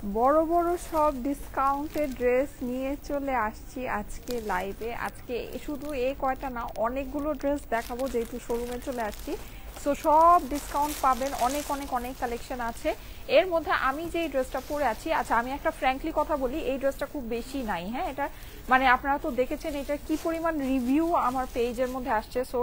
বড় বড় সব ডিসকাউন্টেড ড্রেস নিয়ে চলে আসছি আজকে লাইভে। আজকে শুধু এই কয়টা না, অনেকগুলো ড্রেস দেখাবো যেহেতু শোরুমে চলে আসছি। সো সব ডিসকাউন্ট পাবেন, অনেক অনেক অনেক কালেকশন আছে। এর মধ্যে আমি যে ড্রেসটা পরে আছি, আচ্ছা আমি একটা ফ্র্যাঙ্কলি কথা বলি, এই ড্রেসটা খুব বেশি নাই। হ্যাঁ, এটা মানে আপনারা তো দেখেছেন এটা কি পরিমাণ রিভিউ আমার পেজের মধ্যে আসছে। সো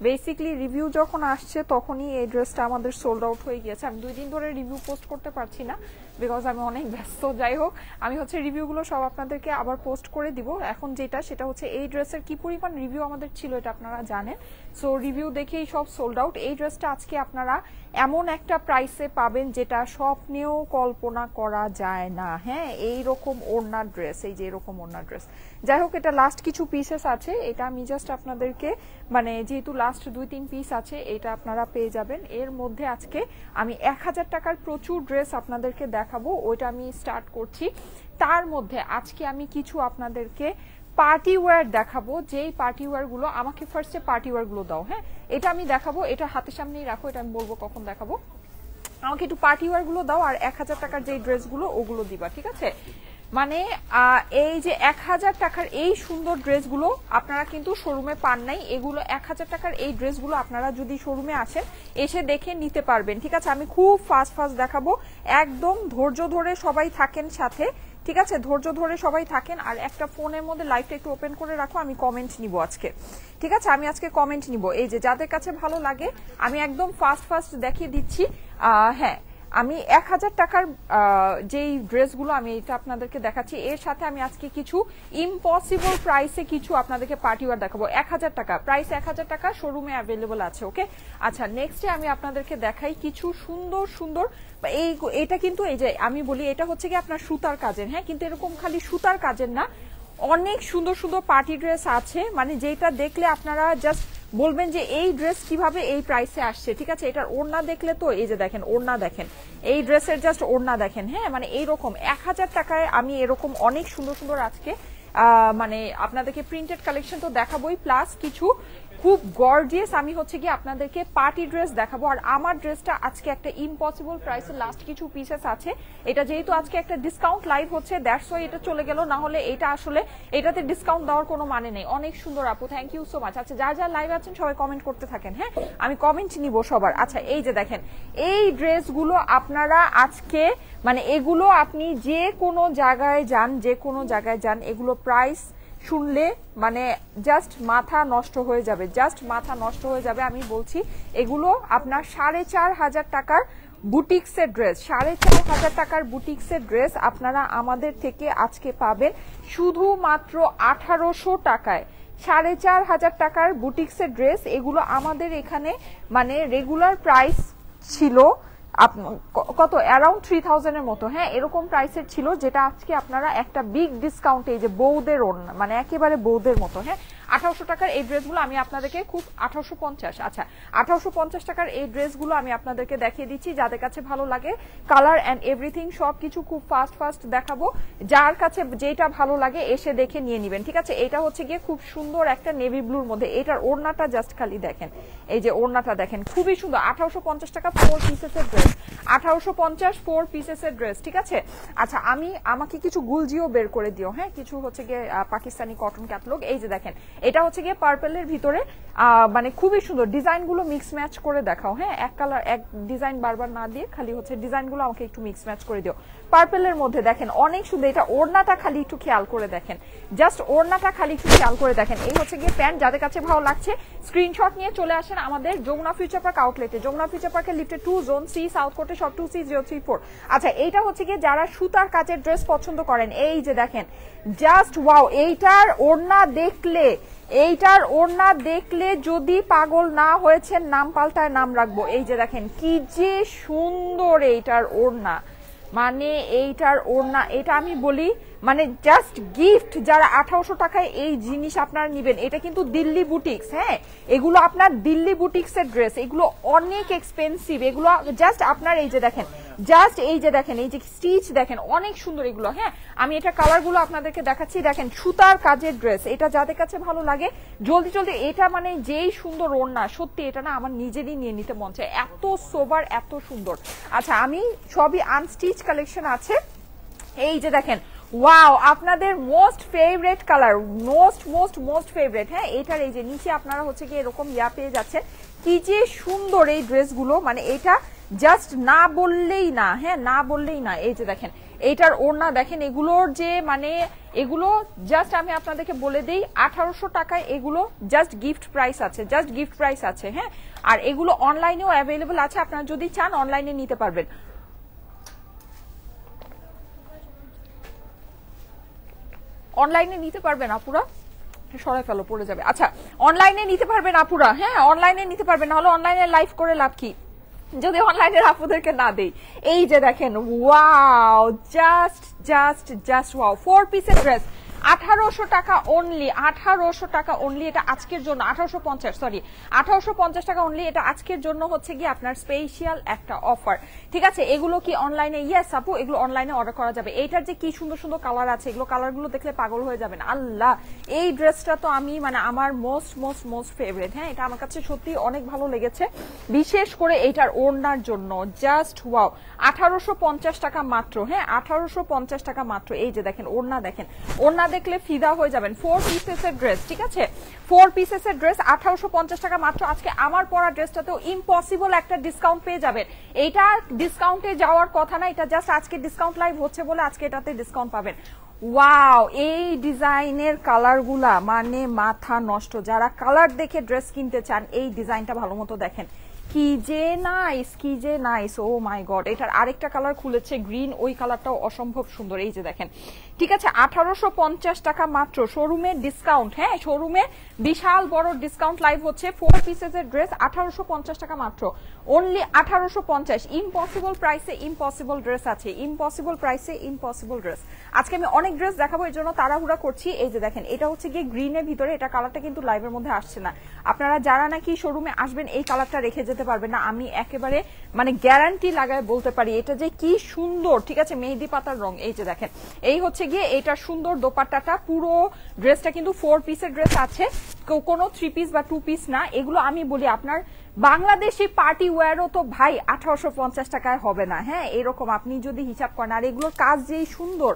বেসিকলি রিভিউ যখন আসছে তখনই এই ড্রেসটা আমাদের সোল্ড আউট হয়ে গিয়েছে। আমি 2 দিন ধরে রিভিউ পোস্ট করতে পারছি না বিকজ আমি অনেক ব্যস্ত। যাই হোক, আমি হচ্ছে রিভিউগুলো সব আপনাদেরকে আবার পোস্ট করে দিব। এখন সেটা হচ্ছে এই ড্রেসের কি পরিমাণ রিভিউ আমাদের ছিল এটা আপনারা জানেন। সো রিভিউ দেখেই সব সোল্ড আউট। এই ড্রেসটা আজকে আপনারা এমন একটা প্রাইসে পাবেন যেটা স্বপ্নেও কল্পনা করা যায় না। হ্যাঁ, এইরকম ওড়না ড্রেস, এই যে এরকম ওড়না ড্রেস। যাই হোক, এটা লাস্ট কিছু পিসেস আছে, এটা আমি জাস্ট আপনাদেরকে মানে যেহেতু লাস্ট 2-3 পিস আছে এটা আপনারা পেয়ে যাবেন। এর মধ্যে আজকে আমি 1000 টাকার প্রচুর ড্রেস আপনাদেরকে দেখাবো, ওইটা আমি স্টার্ট করছি। তার মধ্যে আজকে আমি কিছু আপনাদেরকে পার্টি ওয়্যার দেখাবো, যেই পার্টি ওয়্যার গুলো আমাকে ফার্স্টে পার্টি ওয়্যার গুলো দাও। হ্যাঁ, এটা আমি দেখাবো, এটা হাতের সামনেই রাখো, এটা আমি বলবো কখন দেখাবো। আমাকে একটু পার্টি ওয়্যার গুলো দাও আর 1000 টাকার যে ড্রেসগুলো ওগুলো দিবা, ঠিক আছে? মানে এই যে 1000 টাকার এই সুন্দর ড্রেসগুলো আপনারা কিন্তু শোরুমে পান নাই। এগুলো 1000 টাকার এই ড্রেসগুলো আপনারা যদি শোরুমে আসেন এসে দেখে নিতে পারবেন, ঠিক আছে? আমি খুব ফাস্ট ফাস্ট দেখাবো, একদম ধৈর্য ধরে সবাই থাকেন সাথে, ঠিক আছে? ধৈর্য ধরে সবাই থাকেন। আর একটা ফোনের মধ্যে লাইভটা একটু ওপেন করে রাখো, আমি কমেন্ট নিব আজকে, ঠিক আছে? আমি আজকে কমেন্ট নিব। এই যে যাদের কাছে ভালো লাগে আমি একদম ফাস্ট ফাস্ট দেখিয়ে দিচ্ছি। হ্যাঁ, আমি 1000 টাকার যেই ড্রেসগুলো আমি এটা আপনাদেরকে দেখাচ্ছি, এর সাথে আমি আজকে কিছু ইম্পসিবল প্রাইসে কিছু আপনাদেরকে পার্টি ওয়্যার দেখাবো। 1000 টাকা প্রাইস, 1000 টাকা শোরুমে অ্যাভেলেবল আছে। ওকে, আচ্ছা নেক্সটে আমি আপনাদেরকে দেখাই কিছু সুন্দর সুন্দর এটা কিন্তু এই যে আমি বলি এটা হচ্ছে কি আপনার সুতার কাজের। হ্যাঁ, কিন্তু এরকম খালি সুতার কাজের না, অনেক সুন্দর সুন্দর পার্টি ড্রেস আছে, মানে যেটা দেখলে আপনারা জাস্ট বলবেন যে এই ড্রেস কিভাবে এই প্রাইসে আসছে, ঠিক আছে? এটার ওড়না দেখলে তো এই যে দেখেন, ওড়না দেখেন, এই ড্রেসের জাস্ট ওড়না দেখেন। হ্যাঁ, মানে এইরকম 1000 টাকায় আমি এরকম অনেক সুন্দর সুন্দর আজকে মানে আপনাদেরকে প্রিন্টেড কালেকশন তো দেখাবোই, প্লাস কিছু খুব গর্জিয়াস আমি হচ্ছে কি আপনাদেরকে পার্টি ড্রেস দেখাবো। আর আমার ড্রেসটা আজকে একটা ইম্পসিবল প্রাইসে লাস্ট কিছু পিসেস আছে। এটা যেহেতু আজকে একটা ডিসকাউন্ট লাইভ হচ্ছে, দ্যাটস ওয়াই এটা চলে গেল, না হলে এটা আসলে এটাতে ডিসকাউন্ট দেওয়ার কোনো মানে নেই। অনেক সুন্দর আপু, থ্যাংক ইউ সো মাচ। আচ্ছা, যারা যারা লাইভ আছেন সবাই কমেন্ট করতে থাকেন। হ্যাঁ, আমি কমেন্ট নিব সবার। আচ্ছা, এই যে দেখেন এই ড্রেসগুলো আপনারা আজকে মানে এগুলো আপনি যে কোনো জায়গায় যান এগুলো প্রাইস শুনলে মানে জাস্ট মাথা নষ্ট হয়ে যাবে, জাস্ট মাথা নষ্ট হয়ে যাবে। আমি বলছি এগুলো আপনার 4500 টাকার বুটিক্সের ড্রেস, 4500 টাকার বুটিক্সের ড্রেস আপনারা আমাদের থেকে আজকে পাবেন শুধুমাত্র 1800 টাকায়। 4500 টাকার বুটিক্সের ড্রেস, এগুলো আমাদের এখানে মানে রেগুলার প্রাইস ছিল কত, অ্যারাউন্ড 3000 এর মতো। হ্যাঁ, এরকম প্রাইসের ছিল, যেটা আজকে আপনারা একটা বিগ ডিসকাউন্টে, এই যে বৌদের ওড়না মানে একেবারে বৌদের মতো। হ্যাঁ, 1800 টাকার এই ড্রেসগুলো আমি আপনাদেরকে খুব 1850, আচ্ছা 1850 টাকার এই ড্রেসগুলো আমি আপনাদেরকে দেখিয়ে দিচ্ছি। যাদের কাছে ভালো লাগে কালার অ্যান্ড এভরিথিং সবকিছু খুব ফাস্ট ফাস্ট দেখাবো, যার কাছে যেটা ভালো লাগে এসে দেখে নিয়ে নেবেন, ঠিক আছে? এটা হচ্ছে গিয়ে খুব সুন্দর একটা নেভি ব্লুর মধ্যে, এটার ওড়নাটা জাস্ট খালি দেখেন, এই যে ওড়নাটা দেখেন খুবই সুন্দর। 1850 টাকা 4 পিসেসের ড্রেস, 1850 4 পিসেসের ড্রেস, ঠিক আছে? আচ্ছা, আমাকে কিছু গুলজিও বের করে দিও। হ্যাঁ, কিছু হচ্ছে গিয়ে পাকিস্তানি কটন ক্যাটালগ। এই যে দেখেন এটা হচ্ছে গিয়ে পার্পেলের ভিতরে মানে খুবই সুন্দর ডিজাইনগুলো মিক্স ম্যাচ করে দেখাও। হ্যাঁ, এক কালার এক ডিজাইন বারবার না দিয়ে খালি হচ্ছে ডিজাইনগুলো আমাকে একটু মিক্স ম্যাচ করে দিও। পার্পেলের মধ্যে দেখেন অনেক সুন্দর, এটা ওড়নাটা খালি একটু খেয়াল করে দেখেন, জাস্ট ওড়নাটা খালি একটু খেয়াল করে দেখেন। এই হচ্ছে গিয়ে প্যান্ট, যাদের কাছে ভালো লাগছে স্ক্রিনশট নিয়ে চলে আসেন আমাদের যমুনা ফিউচার পার্ক আউটলেটে, যমুনা ফিউচার পার্কের লিফটে 2 জোন সি সাউথ কোর্টে সব 2C034। আচ্ছা, এইটা হচ্ছে গিয়ে যারা সুতার কাজের ড্রেস পছন্দ করেন, এই যে দেখেন জাস্ট ওয়াও, এইটার ওড়না দেখলে যদি পাগল না হয়েছেন নাম পাল্টায় নাম রাখবো। এই যে দেখেন কি যে সুন্দর এইটার ওড়না, মানে এইটার ওড়না, এটা আমি বলি মানে জাস্ট গিফট। যারা 1800 টাকায় এই জিনিস আপনারা নিবেন, এটা কিন্তু দিল্লি বুটিক্স। হ্যাঁ, এগুলো আপনার দিল্লি বুটিক্সের ড্রেস, এগুলো অনেক এক্সপেন্সিভ, এগুলো জাস্ট আপনার এই যে দেখেন, জাস্ট এই যে দেখেন এই যে স্টিচ দেখেন অনেক সুন্দর এগুলো। হ্যাঁ, আমি এটা কালারগুলো আপনাদেরকে দেখাচ্ছি, দেখেন সুতার কাজের ড্রেস। এটা যাদের কাছে ভালো লাগে জলদি জলদি, এটা মানে যেই সুন্দর ওড়না, সত্যি এটা না আমার নিজেরই নিয়ে নিতে মন চায়, এত সোবার এত সুন্দর। আচ্ছা, আমি সবই আনস্টিচ কালেকশন আছে, এই যে দেখেন, ওয়াও, আপনাদের most favourite colour, most favourite. হ্যাঁ, এটার এই যে নিচে আপনারা হচ্ছে কি এরকম পেয়ে যাচ্ছেন। কি যে সুন্দর এই ড্রেসগুলো, মানে এটা জাস্ট না বললেই না, হ্যাঁ না বললেই না। এই যে দেখেন এইটার ওড়না দেখেন, এগুলোর যে মানে এগুলো জাস্ট আমি আপনাদেরকে বলে দিই 1800 টাকায় এগুলো জাস্ট গিফট প্রাইস আছে, জাস্ট গিফট প্রাইস আছে। হ্যাঁ, আর এগুলো অনলাইনেও অ্যাভেলেবল আছে, আপনারা যদি চান অনলাইনে নিতে পারবেন। অনলাইনে নিতে পারবেন আপুরা, সরাই ফেলো পড়ে যাবে। আচ্ছা, অনলাইনে নিতে পারবেন আপুরা, হ্যাঁ অনলাইনে নিতে পারবেন, নাহলে অনলাইনে লাইভ করে লাভ কি যদি অনলাইনের আপুদেরকে না দেই। এই যে দেখেন, ওয়াও, জাস্ট ওয়াও, 4 পিসের ড্রেস 1800 টাকা অনলি, 1800 টাকা অনলি। এটা আজকের জন্য 1850, সরি 1850 টাকা অনলি। এটা আজকের জন্য হচ্ছে কি আপনার স্পেশাল একটা অফার, ঠিক আছে। এগুলো কি অনলাইনে, ইয়েস আপু এগুলো অনলাইনে অর্ডার করা যাবে। এইটার যে কি সুন্দর সুন্দর কালার আছে, এগুলো কালারগুলো দেখলে পাগল হয়ে যাবেন। আল্লাহ, এই ড্রেসটা তো আমি মানে আমার মোস্ট ফেভারিট। হ্যাঁ, এটা আমার কাছে সত্যি অনেক ভালো লেগেছে, বিশেষ করে এইটার ওড়নার জন্য। জাস্ট ওয়াও, 1850 টাকা মাত্র। হ্যাঁ, 1850 টাকা মাত্র। এই যে দেখেন ওড়না, দেখেন ওড়না দেখলে ফিদা হয়ে যাবেন। 4 পিসেসের ড্রেস, ঠিক আছে, 4 পিসেসের ড্রেস 1850 টাকা মাত্র। আজকে আমার পরা ড্রেসটাতেও ইম্পসিবল একটা ডিসকাউন্ট পেয়ে যাবেন। এইটা ডিসকাউন্টে যাওয়ার কথা না, এটা জাস্ট আজকে ডিসকাউন্ট লাইভ হচ্ছে বলে আজকে এটাতে ডিসকাউন্ট পাবেন। ওয়াও, এই ডিজাইনের কালারগুলা মানে মাথা নষ্ট। যারা কালার দেখে ড্রেস কিনতে চান, এই ডিজাইনটা ভালো মতো দেখেন, কি যে নাইস, ও মাই গড। এটার আরেকটা কালার খুলেছে গ্রিন, ওই কালারটাও অসম্ভব সুন্দর। এই যে দেখেন, ঠিক আছে, 1850 টাকা মাত্র, শোরুমে ডিসকাউন্ট। হ্যাঁ, শোরুমে বিশাল বড় ডিসকাউন্ট লাইভ হচ্ছে। 4 পিসেসের ড্রেস 1850 টাকা মাত্র, অনলি 1850। ইম্পসিবল প্রাইসে ইম্পসিবল ড্রেস আছে, ইম্পসিবল প্রাইসে ইম্পসিবল ড্রেস। আজকে আমি অনেক ড্রেস দেখাবো, এই জন্য তাড়াহুড়া করছি। এই যে দেখেন, এটা হচ্ছে গিয়ে গ্রিনের ভিতরে, এটা কালারটা কিন্তু লাইভের মধ্যে আসছে না। আপনারা যারা নাকি শোরুমে আসবেন এই কালারটা রেখে যেতে পারবেন না, আমি একেবারে মানে গ্যারান্টি লাগায় বলতে পারি। এটা যে কি সুন্দর, ঠিক আছে, মেহেদি পাতার রং। এই যে দেখেন, এই হচ্ছে গিয়ে এটা সুন্দর দোপাট্টাটা। পুরো ড্রেসটা কিন্তু 4 পিসের ড্রেস আছে, কোনো 3 পিস বা 2 পিস না। এগুলো আমি বলি আপনার বাংলাদেশি পার্টি ওয়্যারও তো ভাই 1850 টাকায় হবে না। হ্যাঁ, এরকম আপনি যদি হিসাব করেন। আর এগুলোর কাজ যেই সুন্দর,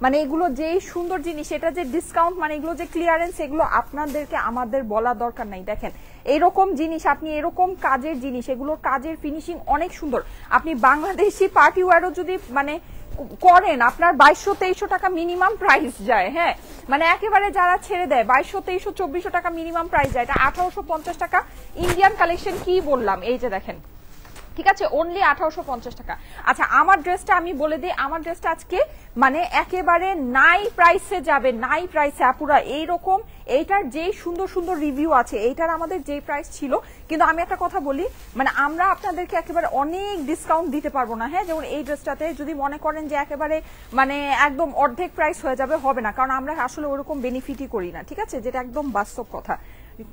মানে এগুলো যেই সুন্দর জিনিস, এটা যে ডিসকাউন্ট, মানে এগুলো যে ক্লিয়ারেন্স, এগুলো আপনাদেরকে আমাদের বলা দরকার নাই। দেখেন এরকম জিনিস, আপনি এরকম কাজের জিনিস, এগুলোর কাজের ফিনিশিং অনেক সুন্দর। আপনি বাংলাদেশি পার্টি ওয়্যারও যদি মানে করেন, আপনার 2200-2300 টাকা মিনিমাম প্রাইস যায়। হ্যাঁ, মানে একেবারে যারা ছেড়ে দেয় 2200-2300-2400 টাকা মিনিমাম প্রাইস যায়, এটা 1850 টাকা ইন্ডিয়ান কালেকশন। কি বললাম, এই যে দেখেন, ঠিক আছে, অনলি 1850 টাকা। আচ্ছা, আমার ড্রেসটা আমি বলে দিই, আমার ড্রেসটা আজকে মানে একেবারে নাই প্রাইসে যাবে, নাই প্রাইসে আপুরা। এইরকম এইটার যে সুন্দর সুন্দর রিভিউ আছে, এইটার আমাদের যে প্রাইস ছিল, কিন্তু আমি একটা কথা বলি, মানে আমরা আপনাদেরকে একেবারে অনেক ডিসকাউন্ট দিতে পারবো না। হ্যাঁ, যেমন এই ড্রেসটাতে যদি মনে করেন যে একেবারে মানে একদম অর্ধেক প্রাইস হয়ে যাবে, হবে না, কারণ আমরা আসলে ওরকম বেনিফিটই করি না, ঠিক আছে, যেটা একদম বাস্তব কথা।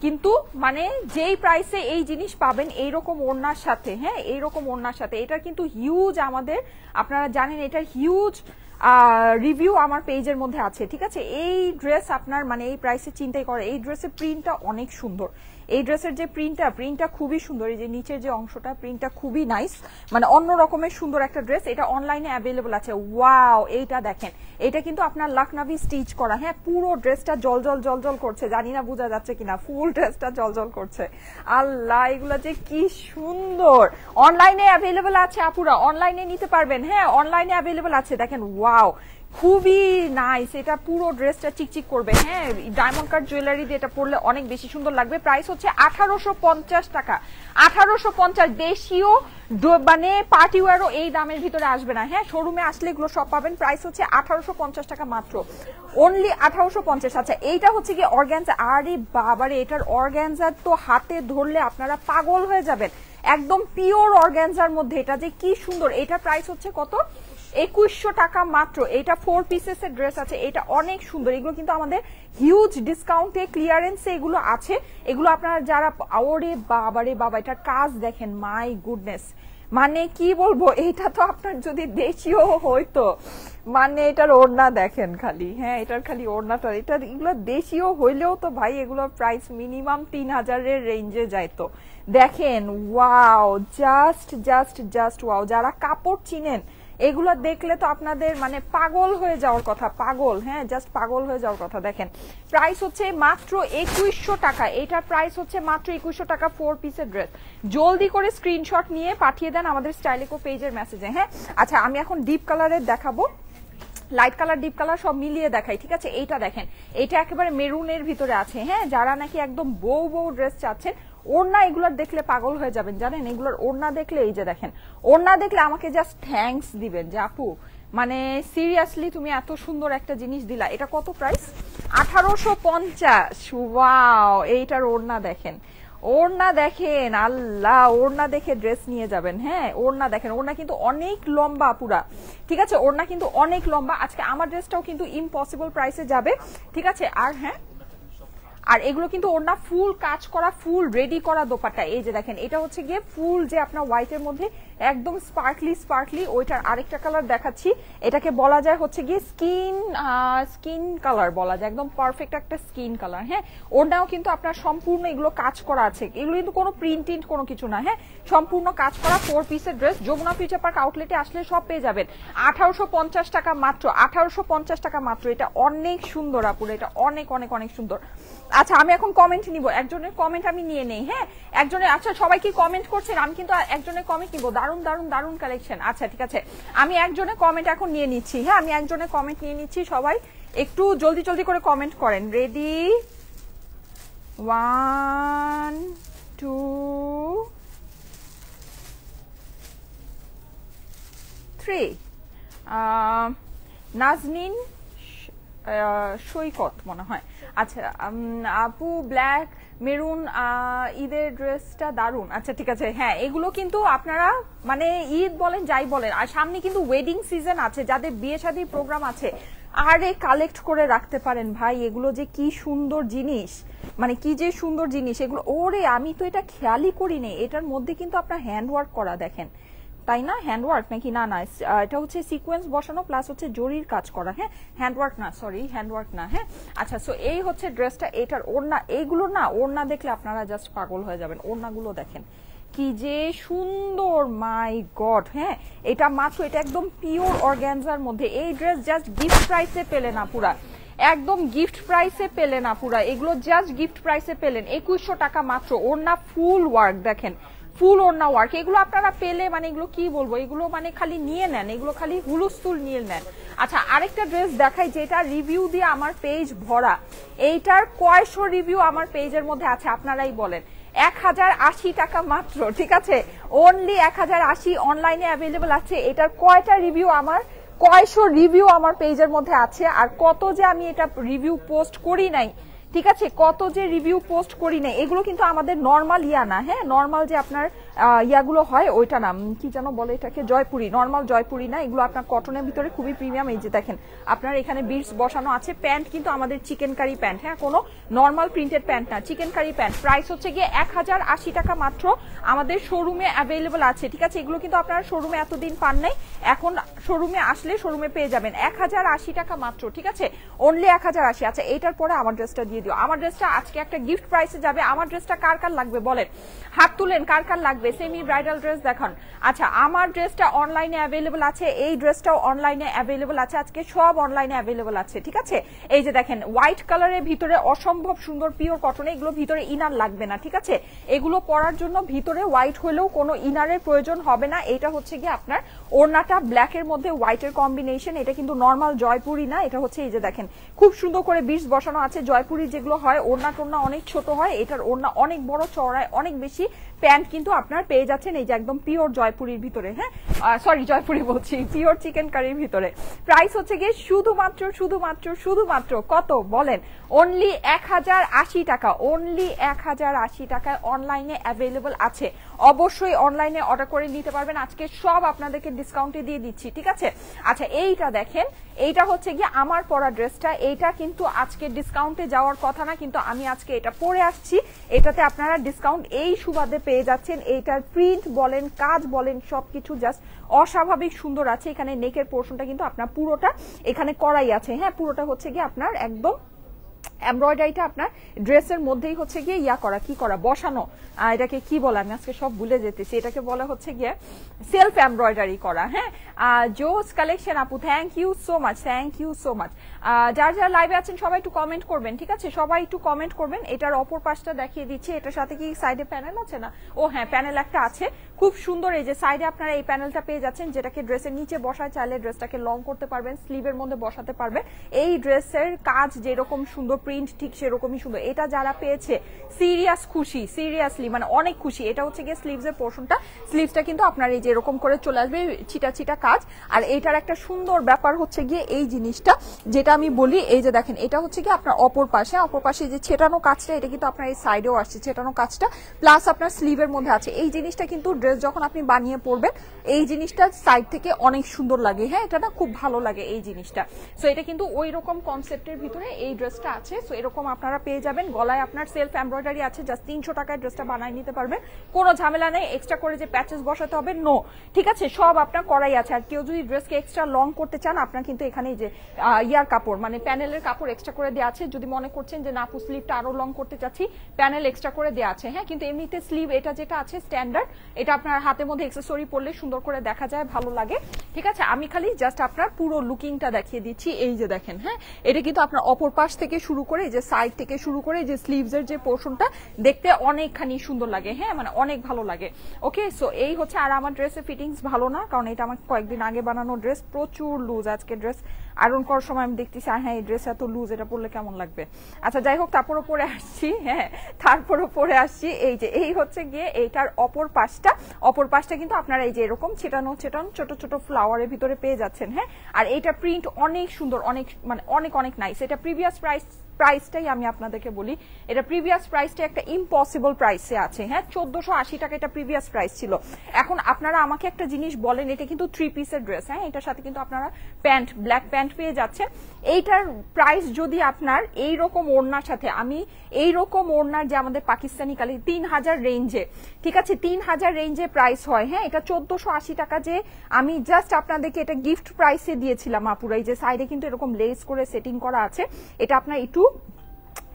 কিন্তু মানে যেই প্রাইসে এই জিনিস পাবেন এইরকম ওড়নার সাথে, হ্যাঁ এইরকম ওড়নার সাথে, এটার কিন্তু হিউজ, আমাদের আপনারা জানেন এটার হিউজ রিভিউ আমার পেজের মধ্যে আছে, ঠিক আছে। এই ড্রেস আপনার মানে এই প্রাইসে চিন্তাই করে। এই ড্রেসের প্রিন্টটা অনেক সুন্দর, এই ড্রেসের যে প্রিন্টটা খুবই সুন্দর। এই যে নিচের যে অংশটা, প্রিন্টটা খুবই নাইস, মানে অন্য রকমের সুন্দর একটা ড্রেস। এটা অনলাইনে অ্যাভেলেবল আছে। ওয়াও, এইটা দেখেন, এটা কিন্তু আপনার লখনভি স্টিচ করা। হ্যাঁ, পুরো ড্রেসটা জল করছে, জানি না বোঝা যাচ্ছে কিনা, ফুল ড্রেসটা জল করছে। আল্লাহ, এগুলো যে কি সুন্দর। অনলাইনে অ্যাভেলেবল আছে আপুরা, অনলাইনে নিতে পারবেন। হ্যাঁ, অনলাইনে অ্যাভেলেবল আছে। দেখেন, ওয়াও, খুবই নাইস। এটা পুরো ড্রেসটা চিকচিক করবে। হ্যাঁ, ডায়মন্ড কাট জুয়েলারি দিয়ে এটা পরলে অনেক বেশি সুন্দর লাগবে। প্রাইস হচ্ছে 1850 টাকা, 1850। দেশীয় মানে পার্টি ওয়্যারও এই দামের ভিতরে আসবে না। হ্যাঁ, শোরুমে আসলে এগুলো সব পাবেন। প্রাইস হচ্ছে 1850 টাকা মাত্র, অনলি 1850। আচ্ছা, এইটা হচ্ছে কি অর্গানজা। আরে বাবারে, এটার অর্গানজা তো হাতে ধরলে আপনারা পাগল হয়ে যাবেন, একদম পিওর অর্গানজার মধ্যে। এটা যে কি সুন্দর। এটা প্রাইস হচ্ছে কত? 2100 টাকা মাত্র। এটা 4 পিসেসের ড্রেস আছে, এটা অনেক সুন্দর। এগুলো কিন্তু আমাদের হিউজ ডিসকাউন্টে, ক্লিয়ারেন্সে এগুলো আছে। এগুলো আপনারা যারা, ওরে বাবারে বাবা, এটার কাজ দেখেন, মাই গুডনেস, মানে কি বলবো, এটা তো আপনার যদি দেশীয় হইতো, মানে এটার ওড়না দেখেন খালি। হ্যাঁ, এটার খালি ওড়নাটা, এটা এগুলো দেশীয় হইলেও তো ভাই এগুলোর প্রাইস মিনিমাম 3000-এর রেঞ্জে যাইতো। দেখেন, ওয়াও, জাস্ট ওয়াও। যারা কাপড় চিনেন, এগুলো দেখলে তো আপনাদের মানে পাগল হয়ে যাওয়ার কথা, পাগল, হ্যাঁ জাস্ট পাগল হয়ে যাওয়ার কথা। দেখেন প্রাইস হচ্ছে মাত্র 2100 টাকা, এটার প্রাইস হচ্ছে মাত্র 2100 টাকা 4 পিসের ড্রেস। জলদি করে স্ক্রিনশট নিয়ে পাঠিয়ে দেন আমাদের স্টাইলিকো পেজের মেসেজে। হ্যাঁ আচ্ছা আমি এখন ডিপ কালারের দেখাবো, লাইট কালার ডিপ কালার সব মিলিয়ে দেখাই, ঠিক আছে। এইটা দেখেন, এটা একেবারে মেরুনের ভিতরে আছে, হ্যাঁ যারা নাকি একদম বউ বউ ড্রেস চাচ্ছেন, ওড়না এগুলোর দেখলে পাগল হয়ে যাবেন জানেন। এগুলোর ওড়না দেখলে, এই যে দেখেন ওড়না দেখলে আমাকে জাস্ট থ্যাঙ্কস দিবেন যে আপু মানে সিরিয়াসলি তুমি এত সুন্দর একটা জিনিস দিলা। এটা কত প্রাইস? 1850। ওয়াও, এইটার ওড়না দেখেন, ওড়না দেখেন, আল্লাহ ওড়না দেখে ড্রেস নিয়ে যাবেন। হ্যাঁ ওড়না দেখেন, ওড়না কিন্তু অনেক লম্বা পুরা, ঠিক আছে, ওড়না কিন্তু অনেক লম্বা। আজকে আমার ড্রেসটাও কিন্তু ইম্পসিবল প্রাইসে যাবে, ঠিক আছে। আর হ্যাঁ আর এগুলো কিন্তু ওড়না ফুল কাজ করা, ফুল রেডি করা দোপাট্টা। এই যে দেখেন এটা হচ্ছে গিয়ে ফুল যে আপনার হোয়াইটের মধ্যে একদম স্পার্কলি স্পার্কলি, ওইটার আরেকটা কালার দেখাচ্ছি, এটাকে বলা যায় হচ্ছে গিয়ে স্কিন কালার বলা যায়, একদম পারফেক্ট একটা স্কিন কালার। হ্যাঁ ওড়নাও কিন্তু আপনার সম্পূর্ণ এগুলো কাজ করা আছে, এগুলো কিন্তু কোনো প্রিন্ট কোনো কিছু না, হ্যাঁ সম্পূর্ণ কাজ করা 4 পিসের ড্রেস। যমুনা ফিউচার পার্ক আউটলেটে আসলে সব পেয়ে যাবেন 1850 টাকা মাত্র, 1850 টাকা মাত্র। এটা অনেক সুন্দর আপুর, এটা অনেক অনেক অনেক সুন্দর। আচ্ছা আমি এখন কমেন্ট নিব, একজনের কমেন্ট আমি নিয়ে নেই। হ্যাঁ একজনের, আচ্ছা সবাই কি কমেন্ট করছেন? আমি কিন্তু একজনের কমেন্ট নিব, দারুন দারুন দারুন কালেকশন। আচ্ছা ঠিক আছে, আমি একজনের কমেন্ট এখন নিয়ে নিচ্ছি। হ্যাঁ আমি একজনের কমেন্ট নিয়ে নিচ্ছি, সবাই একটু জলদি জলদি করে কমেন্ট করেন। রেডি 1 2 3। নাজনীন সৈকত মনে হয়। আচ্ছা আপু ব্ল্যাক মেরুন ঈদের ড্রেসটা দারুন। আচ্ছা ঠিক আছে, হ্যাঁ এগুলো কিন্তু আপনারা মানে ঈদ বলেন যাই বলেন, আর সামনে কিন্তু ওয়েডিং সিজন আছে, যাদের বিয়ে শাদী প্রোগ্রাম আছে আরে কালেক্ট করে রাখতে পারেন ভাই। এগুলো যে কি সুন্দর জিনিস, মানে কি যে সুন্দর জিনিস এগুলো। ওরে আমি তো এটা খেয়ালই করিনি, এটার মধ্যে কিন্তু আপনার হ্যান্ড ওয়ার্ক করা দেখেন, তাই না? হ্যান্ড ওয়ার্ক নাকি? না না এটা হচ্ছে সিকোয়েন্স বসানো প্লাস হচ্ছে জরির কাজ করা। হ্যাঁ হ্যান্ড ওয়ার্ক না, সরি হ্যান্ড ওয়ার্ক না। হ্যাঁ আচ্ছা সো এই হচ্ছে ড্রেসটা, এটার ওড়না, এইগুলো না ওড়না দেখলে আপনারা জাস্ট পাগল হয়ে যাবেন। ওড়নাগুলো দেখেন কি যে সুন্দর, মাই গড। হ্যাঁ এটা মাত্র, এটা একদম পিওর অর্গানজার মধ্যে। এই ড্রেস জাস্ট গিফট প্রাইসে পেলে না পুরা, একদম গিফট প্রাইসে পেলে না পুরা, এগুলো জাস্ট গিফট প্রাইসে পেলেন 2100 টাকা মাত্র। ওড়না ফুল ওয়ার্ক দেখেন, ফুল ওড়না ওয়ার্ক। এগুলো আপনারা পেলে মানে এগুলো কি বলবো, এগুলো মানে খালি নিয়ে নেন, এগুলো খালি হুলুস্থুল নিয়ে নেন। আচ্ছা আরেকটা ড্রেস দেখাই যেটা রিভিউ দিয়ে আমার পেজ ভরা, এইটার কয়শো রিভিউ আমার পেজের মধ্যে আছে আপনারাই বলেন। 1080 টাকা মাত্র, ঠিক আছে, অনলি 1080 অনলাইনে অ্যাভেলেবল আছে। এটার কয়টা রিভিউ আমার, কয়শো রিভিউ আমার পেজের মধ্যে আছে, আর কত যে আমি এটা রিভিউ পোস্ট করি নাই, ঠিক আছে, কত যে রিভিউ পোস্ট করি না। এগুলো কিন্তু আমাদের নর্মাল ইয়া না, হ্যাঁ নর্মাল যে আপনার ইয়াগুলো হয় ওইটা না, কি যেন বলে এটাকে, জয়পুরি, নর্মাল জয়পুরি না, এগুলো আপনার কটনের ভিতরে খুবই প্রিমিয়াম। এই যে দেখেন আপনার এখানে বিটস বসানো আছে। প্যান্ট কিন্তু আমাদের চিকেন কারি প্যান্ট, হ্যাঁ কোনো নর্মাল প্রিন্টেড প্যান্ট না, চিকেন কারি প্যান্ট। প্রাইস হচ্ছে গিয়ে 1080 টাকা মাত্র, আমাদের শোরুমে অ্যাভেলেবল আছে, ঠিক আছে। এগুলো কিন্তু আপনারা শোরুমে এতদিন পান নাই, এখন শোরুমে আসলে শোরুমে পেয়ে যাবেন 1080 টাকা মাত্র, ঠিক আছে, অনলি 1080। আচ্ছা এইটার পরে আমার ড্রেসটা দিয়ে দিও, আমার ড্রেসটা আজকে একটা গিফট প্রাইসে যাবে। আমার ড্রেসটা কার কার লাগবে বলেন, হাত তুলেন কার কার লাগবে। সেমি ব্রাইডাল ড্রেস দেখান। আচ্ছা আমার ড্রেসটা অনলাইনে অ্যাভেলেবল আছে, এই ড্রেসটাও অনলাইনে অ্যাভেলেবল আছে, আজকে সব অনলাইনে অ্যাভেলেবল আছে, ঠিক আছে। এই যে দেখেন হোয়াইট কালারের ভিতরে অসম্ভব সুন্দর পিওর কটনে, এগুলো ভিতরে ইনার লাগবে না, ঠিক আছে, এগুলো পরার জন্য ভিতরে হোয়াইট হলেও কোনো ইনারের প্রয়োজন হবে না। এটা হচ্ছে গিয়ে আপনার ওড়নাটা ব্ল্যাকের মধ্যে হোয়াইটের কম্বিনেশন, এটা কিন্তু নর্মাল জয়পুরি না, এটা হচ্ছে এই যে দেখেন খুব সুন্দর করে বিটস বসানো আছে। জয়পুরি যেগুলো হয় ওড়না টোড়না অনেক ছোট হয়, এটার ওড়না অনেক বড়, চওড়ায় অনেক বেশি। প্যান্ট কিন্তু আপনার পেয়ে যাচ্ছেন এই যে একদম পিওর জয়পুরির ভিতরে, হ্যাঁ সরি জয়পুরি বলছি, পিওর চিকেন কারির ভিতরে। প্রাইস হচ্ছে গিয়ে শুধুমাত্র শুধুমাত্র শুধুমাত্র কত বলেন, অনলি 1080 টাকা, অনলি 1080 টাকায় অনলাইনে অ্যাভেলেবল আছে। অবশ্যই অনলাইনে অর্ডার করে নিতে পারবেন, আজকে সব আপনাদেরকে ডিসকাউন্টে দিয়ে দিচ্ছি, ঠিক আছে। আচ্ছা এইটা দেখেন, এইটা হচ্ছে গিয়ে আমার পরা ড্রেসটা, এইটা কিন্তু আজকে ডিসকাউন্টে যাওয়ার কথা না, কিন্তু আমি আজকে এটা পরে আসছি, এটাতে আপনারা ডিসকাউন্ট এই সুবাদে পেয়ে যাচ্ছেন। এইটার প্রিন্ট বলেন কাজ বলেন সবকিছু জাস্ট অস্বাভাবিক সুন্দর আছে। এখানে নেকের পোর্শনটা কিন্তু আপনার পুরোটা এখানে করাই আছে, হ্যাঁ পুরোটা হচ্ছে গিয়ে আপনার একদম এমব্রয়ডারিটা আপনার ড্রেসের মধ্যেই হচ্ছে গিয়ে ইয়া করা, কি করা, বসানো, এটাকে কি বলে আমি আজকে সব ভুলে যেতেছি, এটাকে বলা হচ্ছে গিয়ে সেলফ এমব্রয়ডারি করা। হ্যাঁ, জোস কালেকশন আপু, thank you so much, thank you so much. যারা যারা লাইভে আছেন সবাই একটু কমেন্ট করবেন, ঠিক আছে, সবাই একটু কমেন্ট করবেন। এটার অপর পাশটা দেখিয়ে দিচ্ছি, এটার সাথে কি সাইডে প্যানেল আছে না? ও হ্যাঁ, প্যানেল একটা আছে, খুব সুন্দর। এই যে সাইডে আপনারা এই প্যানেলটা পেয়ে যাচ্ছেন, যেটাকে ড্রেসের নিচে বসায় চাইলে ড্রেসটাকে লং করতে পারবেন, স্লিভের মধ্যে বসাতে পারবেন। এই ড্রেসের কাজ যেরকম সুন্দর, প্রিন্ট ঠিক সেরকমই সুন্দর। এটা যারা পেয়েছে সিরিয়াস খুশি, সিরিয়াসলি মানে অনেক খুশি। এটা হচ্ছে গিয়ে স্লিভস এর পোর্শনটা, স্লিভসটা কিন্তু আপনার এই যে এরকম করে চলে আসবে, চিটা চিটা কাজ। আর এইটার একটা সুন্দর ব্যাপার হচ্ছে গিয়ে এই জিনিসটা, যেটা আমি বলি, এই যে দেখেন এটা হচ্ছে গিয়ে আপনার অপর পাশে যে ছেটানো কাজটা, এটা কিন্তু আপনার এই সাইডেও আসছে ছেটানো কাজটা, প্লাস আপনার স্লিভের মধ্যে আছে। এই জিনিসটা কিন্তু ড্রেস যখন আপনি বানিয়ে পরবেন, এই জিনিসটা সাইড থেকে অনেক সুন্দর লাগে। হ্যাঁ, এটা না খুব ভালো লাগে এই জিনিসটা। সো এটা কিন্তু ওই রকম কনসেপ্টের ভিতরে এই ড্রেসটা আছে। সো এরকম আপনারা পেয়ে যাবেন। গলায় আপনার সেলফ এমব্রয়ডারি আছে, জাস্ট 300 টাকায় ড্রেসটা বানিয়ে নিতে পারবেন, কোনো ঝামেলা নেই। এক্সট্রা করে যে প্যাচেস বসাতে হবে নো, ঠিক আছে, সব আপনার করাই আছে। আর কেউ যদি ড্রেসকে এক্সট্রা লং করতে চান, আপনার কিন্তু এখানে যে ইয়ার কাপড় মানে প্যানেলের কাপড় এক্সট্রা করে দেওয়া আছে। যদি মনে করছেন যে না স্লিভটা আরো লং করতে চাচ্ছি, প্যানেল এক্সট্রা করে দেওয়া আছে। হ্যাঁ, কিন্তু এমনিতে স্লিভ এটা যেটা আছে স্ট্যান্ডার্ড, এটা আপনার হাতের মধ্যে অ্যাকসেসরি পরলে সুন্দর করে দেখা যায়, ভালো লাগে, ঠিক আছে। আমি খালি জাস্ট আপনার পুরো লুকিংটা দেখিয়ে দিচ্ছি। এই যে দেখেন, হ্যাঁ, এটা কিন্তু আপনার অপর পাশ থেকে শুরু করে, যে সাইড থেকে শুরু করে যে স্লিভস এর যে পোর্শনটা দেখতে অনেকখানি সুন্দর লাগে। হ্যাঁ, মানে অনেক ভালো লাগে। ওকে, সো এই হচ্ছে। আর আমার ড্রেসের ফিটিংস ভালো না, কারণ এটা আমার কয়েকদিন আগে বানানো ড্রেস, প্রচুর লুজ। আজকে ড্রেস আয়রন করার সময় আমি দেখতেছি হ্যাঁ এই ড্রেস এত লুজ, এটা পরলে কেমন লাগবে। আচ্ছা যাই হোক, তারপরও পরে আসছি। হ্যাঁ, তারপরও পরে আসছি। এই যে এই হচ্ছে গিয়ে এইটার অপর পাশটা কিন্তু আপনারা এই যে এরকম ছেটানো ছোট ছোট ফ্লাওয়ারের ভিতরে পেয়ে যাচ্ছেন। হ্যাঁ, আর এইটা প্রিন্ট অনেক সুন্দর, অনেক মানে অনেক নাইস। এটা প্রিভিয়াস প্রাইসটাই আমি আপনাদেরকে বলি, এটা প্রিভিয়াস প্রাইসটা একটা ইম্পসিবল প্রাইসে আছে। হ্যাঁ, 1480 টাকা এটা প্রিভিয়াস প্রাইস ছিল। এখন আপনারা আমাকে একটা জিনিস বলেন, এটা কিন্তু 3 পিসের ড্রেস। হ্যাঁ, এটার সাথে কিন্তু আপনারা প্যান্ট, ব্ল্যাক প্যান্ট পেয়ে যাচ্ছেন। এইটার প্রাইস যদি আপনার এইরকম ওড়নার সাথে, আমি এইরকম ওড়নার যে আমাদের পাকিস্তানি কালি 3000 রেঞ্জে, ঠিক আছে, 3000 রেঞ্জে প্রাইস হয়। হ্যাঁ, এটা 1480 টাকা যে আমি জাস্ট আপনাদেরকে এটা গিফট প্রাইসে দিয়েছিলাম আপুরা। এই যে সাইডে কিন্তু এরকম লেস করে সেটিং করা আছে, এটা আপনার একটু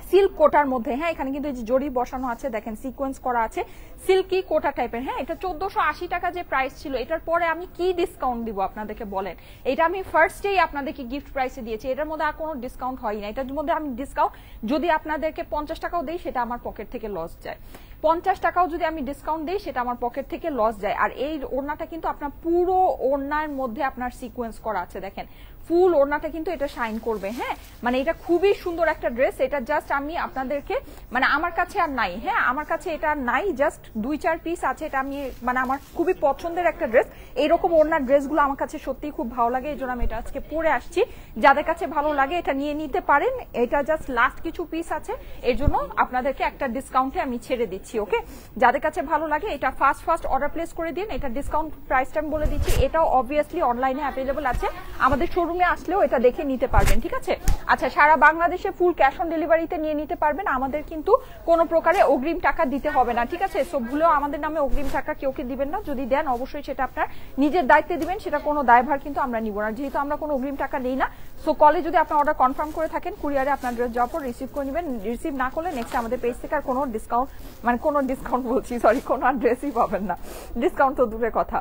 সিল্ক কোটার মধ্যে। হ্যাঁ, এখানে কিন্তু এই যে জরি বসানো আছে, দেখেন সিকোয়েন্স করা আছে, সিল্কি কোটা টাইপের। হ্যাঁ, এটা 1480 টাকা যে প্রাইস ছিল, এটার পরে আমি কি ডিসকাউন্ট দিব আপনাদেরকে বলেন? এটা আমি ফার্স্টেই আপনাদেরকে গিফট প্রাইসে দিয়েছি, এটার মধ্যে আর কোনো ডিসকাউন্ট হয় না। এটার মধ্যে আমি ডিসকাউন্ট যদি আপনাদেরকে 50 টাকাও দিই, সেটা আমার পকেট থেকে লস যায়। 50 টাকাও যদি আমি ডিসকাউন্ট দিই, সেটা আমার পকেট থেকে লস যায়। আর এই ওড়নাটা কিন্তু আপনার পুরো ওড়নার মধ্যে আপনার সিকোয়েন্স করা আছে, দেখেন ফুল ওড়নাটা কিন্তু এটা শাইন করবে। হ্যাঁ, মানে এটা খুবই সুন্দর একটা ড্রেস। এটা জাস্ট আমি আপনাদেরকে মানে আমার কাছে আর নাই। হ্যাঁ, আমার কাছে এটা আর নাই, জাস্ট 2-4 পিস আছে। এটা আমি মানে আমার খুবই পছন্দের একটা ড্রেস। এইরকম ওড়নার ড্রেসগুলো আমার কাছে সত্যিই খুব ভালো লাগে, এই জন্য আমি এটা আজকে পরে আসছি। যাদের কাছে ভালো লাগে এটা নিয়ে নিতে পারেন। এটা জাস্ট লাস্ট কিছু পিস আছে, এর জন্য আপনাদেরকে একটা ডিসকাউন্টে আমি ছেড়ে দিচ্ছি। ওকে, যাদের কাছে ভালো লাগে এটা ফার্স্ট অর্ডার প্লেস করে দিন। এটা ডিসকাউন্ট প্রাইসটা আমি বলে দিচ্ছি। এটাও অবভিয়াসলি অনলাইনে অ্যাভেলেবল আছে, আমাদের শোরুমে আসলেও এটা দেখে নিতে পারবেন, ঠিক আছে। আচ্ছা, সারা বাংলাদেশে ফুল ক্যাশ অন ডেলিভারিতে নিয়ে নিতে পারবেন। আমাদের কিন্তু কোনো প্রকারে অগ্রিম টাকা দিতে হবে না, ঠিক আছে। সো ভুলেও আমাদের নামে অগ্রিম টাকা কেউকে দিবেন না। যদি দেন অবশ্যই সেটা আপনার নিজের দায়িত্বে দিবেন, সেটা কোনো দায়ভার কিন্তু আমরা নিব না, যেহেতু আমরা কোনো অগ্রিম টাকা নেই না। সো কলে যদি আপনার অর্ডার কনফার্ম করে থাকেন, কুরিয়ারে আপনার ড্রেস যাওয়ার পর রিসিভ করে নেবেন। রিসিভ না করলে নেক্সট আমাদের পেজ থেকে আর কোনো ডিসকাউন্ট মানে কোনো ডিসকাউন্ট বলছি সরি, কোনো ড্রেসই পাবেন না। ডিসকাউন্ট তো দূরের কথা।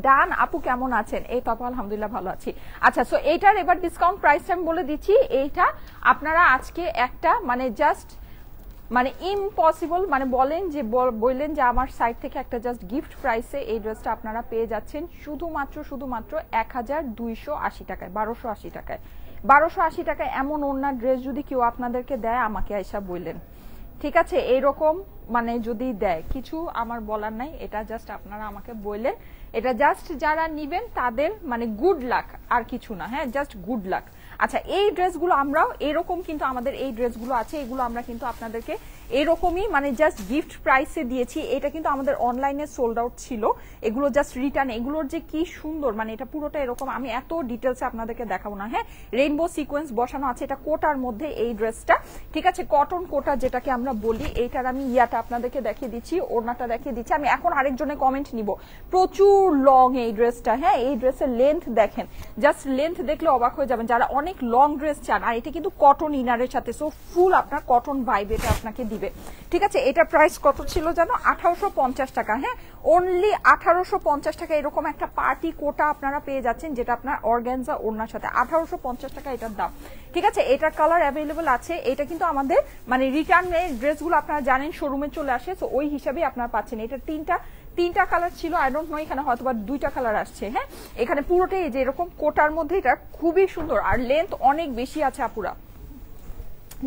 ডান আপু, কেমন আছেন? এই তো আপু আলহামদুলিল্লাহ ভালো আছি। আচ্ছা, সো এইটার এবার ডিসকাউন্ট প্রাইসটা আমি বলে দিচ্ছি। এইটা আপনারা আজকে একটা মানে জাস্ট মানে ইম্পসিবল মানে বললেন যে আমার সাইড থেকে একটা জাস্ট গিফট প্রাইসে এই ড্রেসটা আপনারা পেয়ে যাচ্ছেন শুধুমাত্র 1280 টাকায়, 1280 টাকায়। 1280 টাকায় এমন ওড়নার ড্রেস যদি কেউ আপনাদেরকে দেয়, আমাকে আইসা বললেন, ঠিক আছে। এইরকম মানে যদি দেয়, কিছু আমার বলার নাই, এটা জাস্ট আপনারা আমাকে বললেন। এটা জাস্ট যারা নিবেন তাদের মানে গুড লাক, আর কিছু না। হ্যাঁ, জাস্ট গুড লাক। আচ্ছা, এই ড্রেসগুলো আমরাও এরকম কিন্তু আমাদের এই ড্রেসগুলো আছে, এগুলো আমরা কিন্তু আপনাদেরকে এরকমই মানে জাস্ট গিফট প্রাইসে দিয়েছি। এটা কিন্তু আমাদের অনলাইনে সোল্ড আউট ছিল, এগুলো জাস্ট রিটার্ন। এগুলোর যে কি সুন্দর, মানে এটা পুরোটা এরকম, আমি এত ডিটেলসে আপনাদেরকে দেখাবো না। হ্যাঁ, রেইনবো সিকোয়েন্স বসানো আছে, এটা কোটার মধ্যে এই ড্রেসটা, ঠিক আছে, কটন কোটা যেটাকে আমরা বলি। এইটার আমি ইয়াটা আপনাদেরকে দেখিয়ে দিচ্ছি, ওড়নাটা দেখিয়ে দিচ্ছি। আমি এখন আরেকজনের কমেন্ট নিব, প্রচুর লং এই ড্রেসটা। হ্যাঁ, এই ড্রেসের লেন্থ দেখেন, জাস্ট লেন্থ দেখলে অবাক হয়ে যাবেন যারা অনেক লং ড্রেস চান। আর এটা কিন্তু কটন ইনারের সাথে, সো ফুল আপনার কটন ভাইব এটা আপনাকে দিবে, ঠিক আছে। এটার প্রাইস কত ছিল জানো? 1850 টাকা। হ্যাঁ, অনলি 1850 টাকা এরকম একটা পার্টি কোটা আপনারা পেয়ে যাচ্ছেন, যেটা আপনার অর্গানজা ওড়নার সাথে। 1850 টাকা এটার দাম, ঠিক আছে। এটার কালার অ্যাভেলেবল আছে। এটা কিন্তু আমাদের মানে রিটার্নের ড্রেসগুলো আপনারা জানেন শোরুমে চলে আসে, তো ওই হিসাবেই আপনারা পাচ্ছেন। এটা তিনটা কালার ছিল, আই ডোন্ট নো এখানে হয়তো বা 2টা কালার আসছে। হ্যাঁ, এখানে পুরোটাই যে এরকম কোটার মধ্যে, এটা খুবই সুন্দর। আর লেন্থ অনেক বেশি আছে আপুরা,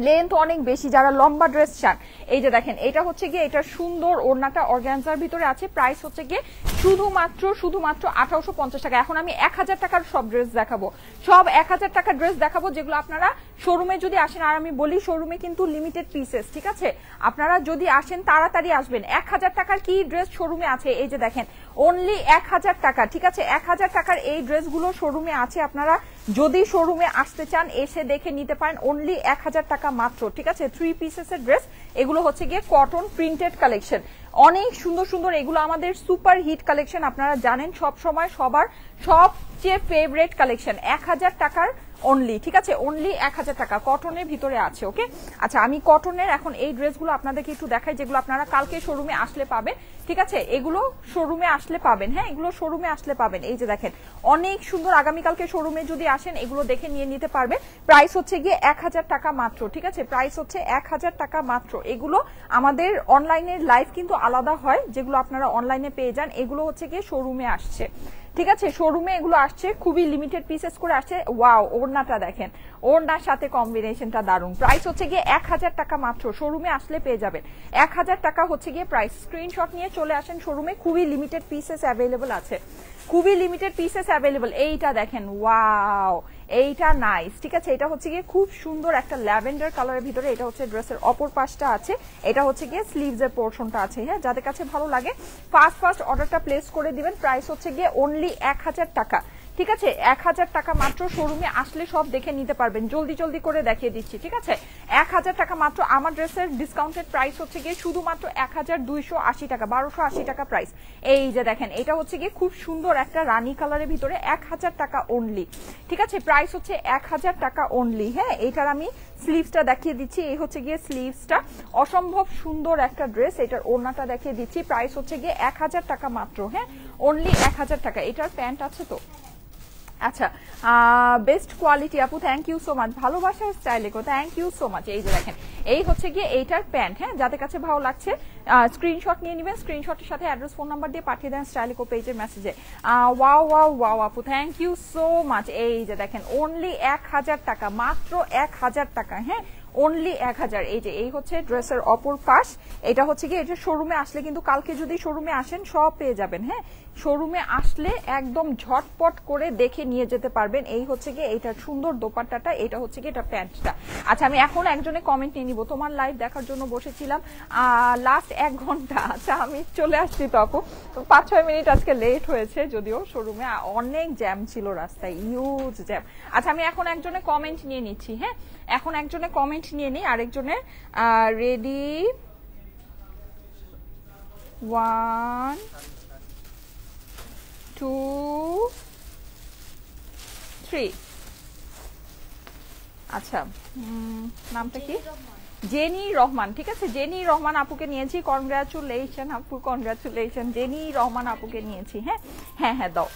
লেন্থ অনেক বেশি, যারা লম্বা ড্রেস চান। এই যে দেখেন, এটা হচ্ছে গিয়ে এটা সুন্দর ওড়নাটা অর্গানজার ভিতরে আছে। প্রাইস হচ্ছে গিয়ে শুধুমাত্র 1850 টাকা। এখন আমি 1000 টাকার সব ড্রেস দেখাবো, সব 1000 টাকার ড্রেস দেখাবো, যেগুলো আপনারা শোরুমে যদি আসেন। আর আমি বলি শোরুমে কিন্তু লিমিটেড পিসেস, ঠিক আছে। আপনারা যদি আসেন তাড়াতাড়ি আসবেন। 1000 টাকার কি ড্রেস শোরুমে আছে, এই যে দেখেন, অনলি 1000 টাকা, ঠিক আছে। 1000 টাকার এই ড্রেসগুলো শোরুমে আছে। আপনারা যদি শোরুমে আসতে চান এসে দেখে নিতে পারেন, অনলি 1000 টাকা মাত্র, ঠিক আছে। 3 পিসেসের ড্রেস, এগুলো হচ্ছে গিয়ে কটন প্রিন্টেড কালেকশন, অনেক সুন্দর সুন্দর। এগুলো আমাদের সুপার হিট কালেকশন, আপনারা জানেন সব সময় সবার সবচেয়ে ফেভারিট কালেকশন। 1000 টাকার অনলি, ঠিক আছে, অনলি 1000 টাকা কটনের ভিতরে আছে। ওকে, আচ্ছা, আমি কটনের এখন এই ড্রেসগুলো আপনাদেরকে একটু দেখাই, যেগুলো আপনারা কালকে শোরুমে আসলে পাবেন, ঠিক আছে। এগুলো শোরুমে আসলে পাবেন, হ্যাঁ, এগুলো শোরুমে আসলে পাবেন। এই যে দেখেন, অনেক সুন্দর। আগামীকালকে শোরুমে যদি আসেন এগুলো দেখে নিয়ে নিতে পারবেন। প্রাইস হচ্ছে গিয়ে 1000 টাকা মাত্র, ঠিক আছে। প্রাইস হচ্ছে 1000 টাকা মাত্র। এগুলো আমাদের অনলাইনের লাইভ কিন্তু আলাদা হয়, যেগুলো আপনারা অনলাইনে পেয়ে যান, এগুলো হচ্ছে গিয়ে শোরুমে আসছে, ঠিক আছে। শোরুমে এগুলো আসছে, খুবই লিমিটেড পিসেস করে আসছে। ওয়াও, ওড়নাটা দেখেন, ওড়নার সাথে কম্বিনেশনটা দারুন। প্রাইস হচ্ছে গিয়ে 1000 টাকা মাত্র, শোরুমে আসলে পেয়ে যাবেন। 1000 টাকা হচ্ছে গিয়ে প্রাইস। স্ক্রিনশট নিয়ে চলে আসেন শোরুমে, খুবই লিমিটেড পিসেস অ্যাভেলেবল আছে, খুবই লিমিটেড পিসেস অ্যাভেলেবল। এইটা দেখেন, ওয়াও, এইটা নাইস, ঠিক আছে। এটা হচ্ছে গিয়ে খুব সুন্দর একটা ল্যাভেন্ডার কালারের ভিতরে। এটা হচ্ছে ড্রেসের অপর পাশটা আছে, এটা হচ্ছে গিয়ে স্লিভস এর পোর্শনটা আছে। হ্যাঁ, যাদের কাছে ভালো লাগে ফার্স্ট অর্ডারটা প্লেস করে দিবেন। প্রাইস হচ্ছে গিয়ে অনলি 1000 টাকা, ঠিক আছে। 1000 টাকা মাত্র, শোরুমে আসলে সব দেখে নিতে পারবেন। জলদি জলদি করে দেখিয়ে দিচ্ছি, ঠিক আছে। 1000 টাকা মাত্র। আমার ড্রেসের ডিসকাউন্টেড প্রাইস হচ্ছে গিয়ে শুধুমাত্র 1280 টাকা, 1280 টাকা প্রাইস। এই যে দেখেন, এটা হচ্ছে গিয়ে খুব সুন্দর একটা রানী কালারের ভিতরে, 1000 টাকা অনলি, ঠিক আছে। প্রাইস হচ্ছে 1000 টাকা অনলি। হ্যাঁ, এইটার আমি স্লিভসটা দেখিয়ে দিচ্ছি, এই হচ্ছে গিয়ে স্লিভসটা, অসম্ভব সুন্দর একটা ড্রেস। এটার ওড়নাটা দেখিয়ে দিচ্ছি, প্রাইস হচ্ছে গিয়ে 1000 টাকা মাত্র। হ্যাঁ, অনলি 1000 টাকা। এটার প্যান্ট আছে তো, আচ্ছা, বেস্ট কোয়ালিটি আপু, থ্যাংক ইউ সো মাচ। ভালোবাসার স্টাইলে গো, থ্যাংক ইউ সো মাচ। এই যে দেখেন, এই হচ্ছে গিয়ে এইটার প্যান্ট। হ্যাঁ, যাদের কাছে ভালো লাগছে স্ক্রিনশট নিয়ে নেবেন, স্ক্রিনশটের সাথে অ্যাড্রেস ফোন নাম্বার দিয়ে পাঠিয়ে দেন স্টাইলিকো পেজের মেসেজে। ওয়াও ওয়াও ওয়াও আপু, থ্যাংক ইউ সো মাচ। এই যে দেখেন, অনলি 1000 টাকা মাত্র, 1000 টাকা। হ্যাঁ, অনলি 1000। এই যে এই হচ্ছে ড্রেসের অপর পাশ। এটা হচ্ছে কি, এটা শোরুমে আসলে কিন্তু কালকে যদি শোরুমে আসেন সব পেয়ে যাবেন। হ্যাঁ, শোরুমে আসলে একদম ঝটপট করে দেখে নিয়ে যেতে পারবেন। এই হচ্ছে কি এইটার সুন্দর দোপাট্টাটা, এটা হচ্ছে কি এটা প্যান্টটা। আচ্ছা, আমি এখন একজনে কমেন্ট নিয়ে নিব। তোমার লাইভ দেখার জন্য বসেছিলাম লাস্ট 1 ঘন্টা। আচ্ছা, আমি চলে আসছি তখন 5-6 মিনিট আজকে লেট হয়েছে, যদিও শোরুমে অনেক জ্যাম ছিল, রাস্তায় হিউজ জ্যাম। আচ্ছা, আমি এখন একজনে কমেন্ট নিয়ে নিচ্ছি। হ্যাঁ, এখন একজনে কমেন্ট নিয়ে নিই, আরেকজনের রেডি 1 2 3। আচ্ছা, নামটা কি? জেনি রহমান, ঠিক আছে। জেনি রহমান আপুকে নিয়েছি, কনগ্রাচুলেশন আপু, কনগ্রাচুলেশন। জেনি রহমান আপুকে নিয়েছি। হ্যাঁ হ্যাঁ হ্যাঁ, দাও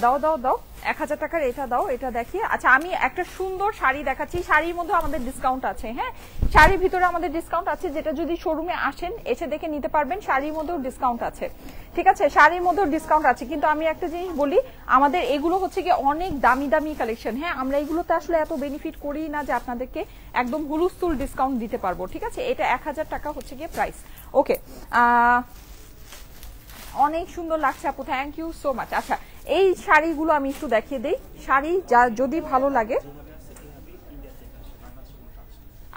দাও দাও দাও, 1000 টাকার এটা দাও, এটা দেখি। আচ্ছা, আমি একটা সুন্দর শাড়ি দেখাচ্ছি, শাড়ির মধ্যে আমাদের ডিসকাউন্ট আছে। হ্যাঁ, শাড়ির ভিতরে আমাদের ডিসকাউন্ট আছে, যেটা যদি শোরুমে আসেন এসে দেখে নিতে পারবেন। শাড়ির মধ্যেও ডিসকাউন্ট আছে, ঠিক আছে, শাড়ির মধ্যেও ডিসকাউন্ট আছে। কিন্তু আমি একটা জিনিস বলি, আমাদের এগুলো হচ্ছে কি অনেক দামি দামি কালেকশন। হ্যাঁ, আমরা এগুলোতে আসলে এত বেনিফিট করি না যে আপনাদেরকে একদম হুলুস্থুল ডিসকাউন্ট দিতে পারবো, ঠিক আছে। এটা 1000 টাকা হচ্ছে গিয়ে প্রাইস। ওকে, অনেক সুন্দর লাগছে আপু, থ্যাংক ইউ সো মাচ। আচ্ছা, এই শাড়িগুলো আমি একটু দেখিয়ে দিই। শাড়ি যা যদি ভালো লাগে,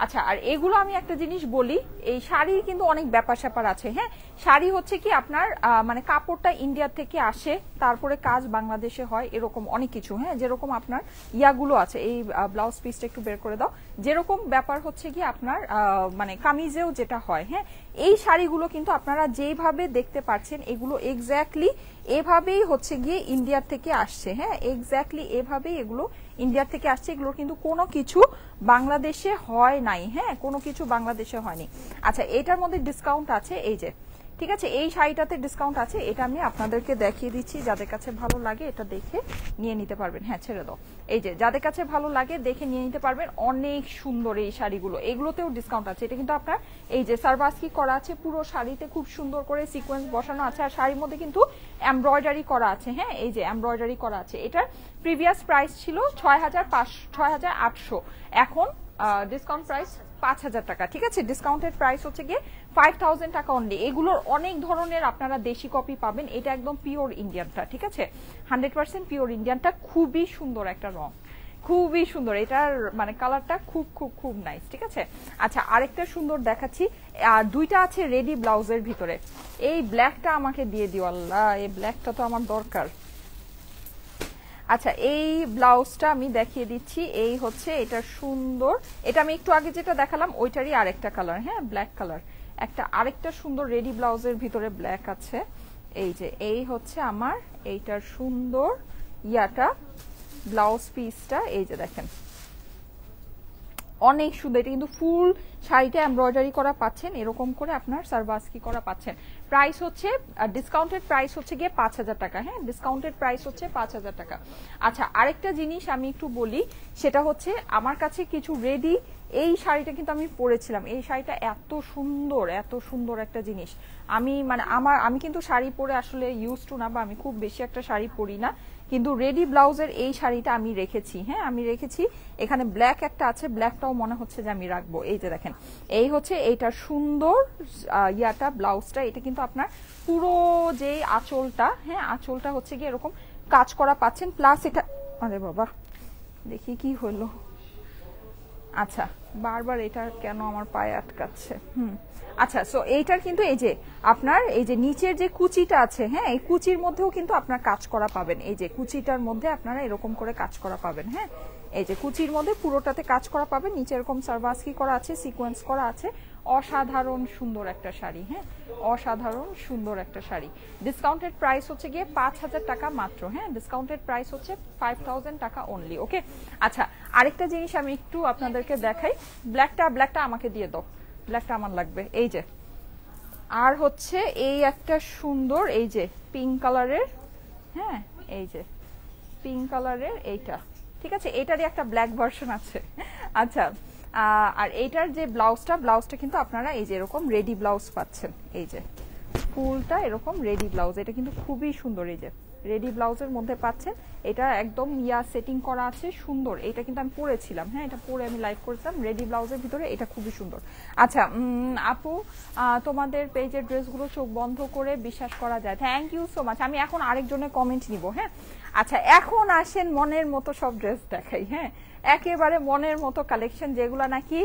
আচ্ছা, আর এগুলো আমি একটা জিনিস বলি, এই শাড়ির কিন্তু অনেক ব্যাপার স্যাপার আছে। হ্যাঁ, শাড়ি হচ্ছে কি আপনার মানে কাপড়টা ইন্ডিয়া থেকে আসে, তারপরে কাজ বাংলাদেশে হয়, এরকম অনেক কিছু। হ্যাঁ, যেরকম আপনার ইয়াগুলো আছে, এই ব্লাউজ পিসটা একটু বের করে দাও, যেরকম ব্যাপার হচ্ছে কি আপনার মানে কামিজেও যেটা হয়। হ্যাঁ, এই শাড়িগুলো কিন্তু আপনারা যেভাবে দেখতে পাচ্ছেন এগুলো এক্স্যাক্টলি এভাবেই হচ্ছে গিয়ে ইন্ডিয়ার থেকে আসছে। হ্যাঁ, এক্স্যাক্টলি এভাবেই এগুলো ইন্ডিয়ার থেকে আসছে, এগুলো কিন্তু কোনো কিছু বাংলাদেশে হয় নাই। হ্যাঁ, কোনো কিছু বাংলাদেশে হয়নি। আচ্ছা, এটার মধ্যে ডিসকাউন্ট আছে, এই যে, ঠিক আছে, এই শাড়িটাতে ডিসকাউন্ট আছে, এটা আমি আপনাদেরকে দেখিয়ে দিচ্ছি, যাদের কাছে ভালো লাগে এটা দেখে নিয়ে নিতে পারবেন। হ্যাঁ, ছেড়ে দাও, এই যে, যাদের কাছে ভালো লাগে দেখে নিয়ে নিতে পারবেন। অনেক সুন্দর এই শাড়িগুলো, এগুলোতেও ডিসকাউন্ট আছে। এটা কিন্তু আপনার এই যে সার্ভাসকি করা আছে, পুরো শাড়িতে খুব সুন্দর করে সিকোয়েন্স বসানো আছে, আর শাড়ির মধ্যে কিন্তু এমব্রয়ডারি করা আছে। হ্যাঁ, এই যে এমব্রয়ডারি করা আছে। এটার প্রিভিয়াস প্রাইস ছিল 6,800, এখন ডিসকাউন্ট প্রাইস 5,000 টাকা। ঠিক আছে, ডিসকাউন্টেড প্রাইস হচ্ছে গিয়ে 5,000 টাকা অনলি। এগুলোর অনেক ধরনের আপনারা দেশি কপি পাবেন, এটা একদম পিওর ইন্ডিয়ানটা। ঠিক আছে, 100% পিওর ইন্ডিয়ানটা, খুবই সুন্দর একটা রং, খুবই সুন্দর, এটার মানে কালারটা খুব খুব খুব নাইস। ঠিক আছে, আচ্ছা, আরেকটা সুন্দর দেখাচ্ছি, আর দুইটা আছে রেডি ব্লাউজের ভিতরে। এই ব্ল্যাকটা আমাকে দিয়ে দিও, আল্লাহ, এই ব্ল্যাকটা তো আমার দরকার। আচ্ছা, এই ব্লাউজটা আমি দেখিয়ে দিচ্ছি, এই হচ্ছে এটা সুন্দর, এটা আমি একটু আগে যেটা দেখালাম ওইটারই আরেকটা কালার। হ্যাঁ, ব্ল্যাক কালার, একটা আরেকটা সুন্দর রেডি ব্লাউজের ভিতরে ব্ল্যাক আছে। এই যে, এই হচ্ছে আমার এইটার সুন্দর ইয়াটা, ব্লাউজ পিসটা, এই যে দেখেন, অনেক সুন্দর। এটা কিন্তু ফুল শাড়িটা এমব্রয়ডারি করা পাচ্ছেন, এরকম করে আপনার সার্ভাসকি করা পাচ্ছেন। প্রাইস হচ্ছে ডিসকাউন্টেড প্রাইস হচ্ছে গিয়ে 5,000 টাকা। হ্যাঁ, ডিসকাউন্টেড প্রাইস হচ্ছে 5,000 টাকা। আচ্ছা, আরেকটা জিনিস আমি একটু বলি, সেটা হচ্ছে আমার কাছে কিছু রেডি, এই শাড়িটা কিন্তু আমি পরেছিলাম, এই শাড়িটা এত সুন্দর, এত সুন্দর একটা জিনিস। আমি মানে আমি কিন্তু শাড়ি পরে আসলে ইউজ টু না, বা আমি খুব বেশি একটা শাড়ি পরি না, কিন্তু রেডি ব্লাউজের এই শাড়িটা আমি রেখেছি। হ্যাঁ, আমি রেখেছি, এখানে ব্ল্যাক একটা আছে, ব্ল্যাকটাও মনে হচ্ছে যে আমি রাখবো। এই যে দেখেন, এই হচ্ছে এইটার সুন্দর ইয়াটা, ব্লাউজটা, এটা কিন্তু আপনার পুরো যে আঁচলটা, হ্যাঁ, আঁচলটা হচ্ছে গিয়ে এরকম কাজ করা পাচ্ছেন, প্লাস এটা, আরে বাবা দেখি কি হলো, আচ্ছা, বারবার এটা কেন আমার পায়ে আটকাচ্ছে। আচ্ছা, সো এইটার কিন্তু এই যে আপনার এই যে নিচের যে কুচিটা আছে, হ্যাঁ, এই কুচির মধ্যেও কিন্তু আপনার কাজ করা পাবেন। এই যে কুচিটার মধ্যে আপনারা এরকম করে কাজ করা পাবেন। হ্যাঁ, এই যে কুচির মধ্যে পুরোটাতে কাজ করা পাবেন, নিচে এরকম সার্ভাসকি করা আছে, সিকোয়েন্স করা আছে, অসাধারণ সুন্দর একটা শাড়ি। হ্যাঁ, অসাধারণ সুন্দর একটা শাড়ি। ডিসকাউন্টেড প্রাইস হচ্ছে গিয়ে 5,000 টাকা মাত্র। হ্যাঁ, ডিসকাউন্টেড প্রাইস হচ্ছে 5,000 টাকা অনলি। ওকে, আচ্ছা, আরেকটা জিনিস আমি একটু আপনাদেরকে দেখাই, ব্ল্যাকটা আমাকে দিয়ে দাও, ব্ল্যাকটা আমার লাগবে। এই যে, আর হচ্ছে এই একটা সুন্দর, এই যে পিঙ্ক কালারের, হ্যাঁ, এই যে পিঙ্ক কালারের এইটা, ঠিক আছে, এটারই একটা ব্ল্যাক ভার্সন আছে। আচ্ছা, আর এইটার যে ব্লাউজটা কিন্তু আপনারা এই যে এরকম রেডি ব্লাউজ পাচ্ছেন, এই যে ফুলটা এরকম রেডি ব্লাউজ, এটা কিন্তু খুবই সুন্দর। এই যে রেডি ব্লাউজের মধ্যে পাচ্ছেন, এটা একদম ইয়া সেটিং করা আছে, সুন্দর। এটা কিন্তু আমি পরেছিলাম, হ্যাঁ, এটা পরে আমি লাইভ করেছিলাম, রেডি ব্লাউজের ভিতরে, এটা খুবই সুন্দর। আচ্ছা, আপু, তোমাদের পেজের ড্রেসগুলো চোখ বন্ধ করে বিশ্বাস করা যায়, থ্যাংক ইউ সো মাচ। আমি এখন আরেকজনের কমেন্ট নিব। হ্যাঁ, আচ্ছা, এখন আসেন মনের মতো সব ড্রেস দেখাই। হ্যাঁ, একেবারে মনের মতো কালেকশন, যেগুলো নাকি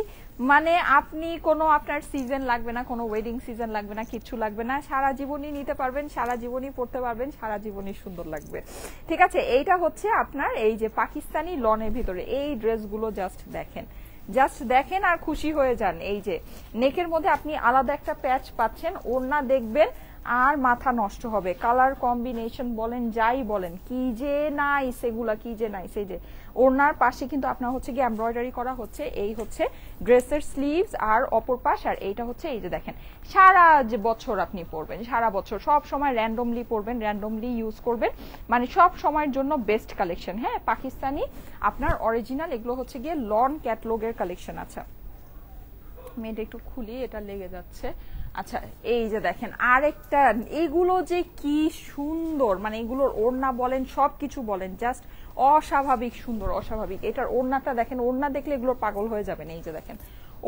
মানে আপনি কোনো আপনার সিজন লাগবে না, কোনো ওয়েডিং সিজন লাগবে না, কিচ্ছু লাগবে না, সারা জীবনই নিতে পারবেন, সারা জীবনই পড়তে পারবেন, সারা জীবনই সুন্দর লাগবে। ঠিক আছে, এইটা হচ্ছে আপনার এই যে পাকিস্তানি লনের ভিতরে এই ড্রেসগুলো, জাস্ট দেখেন আর খুশি হয়ে যান। এই যে নেকের মধ্যে আপনি আলাদা একটা প্যাচ পাচ্ছেন, ওড়না দেখবেন আর মাথা নষ্ট হবে, কালার কম্বিনেশন বলেন যাই বলেন, কি যে নাইস এগুলা, কি যে নাইস। এই যে ওড়নার পাশে কিন্তু আপনার হচ্ছে গিয়ে এমব্রয়ডারি করা হচ্ছে, এই হচ্ছে ড্রেসের স্লিভস আর অপর পাশ, আর এইটা হচ্ছে এই যে দেখেন, সারা যে বছর আপনি পরবেন, সারা বছর সব সময় র্যান্ডমলি পরবেন, র্যান্ডমলি ইউজ করবেন, মানে সব সময়ের জন্য বেস্ট কালেকশন। হ্যাঁ, পাকিস্তানি আপনার অরিজিনাল, এগুলো হচ্ছে গিয়ে লন ক্যাটলগের কালেকশন। আচ্ছা, আমি এটা একটু খুলি, এটা লেগে যাচ্ছে। আচ্ছা, এই যে দেখেন আরেকটা, এগুলো যে কি সুন্দর, মানে এগুলোর ওড়না বলেন সবকিছু বলেন, জাস্ট অস্বাভাবিক সুন্দর, অস্বাভাবিক। এটার ওড়নাটা দেখেন, ওড়না দেখলে এগুলো পাগল হয়ে যাবেন। এই যে দেখেন,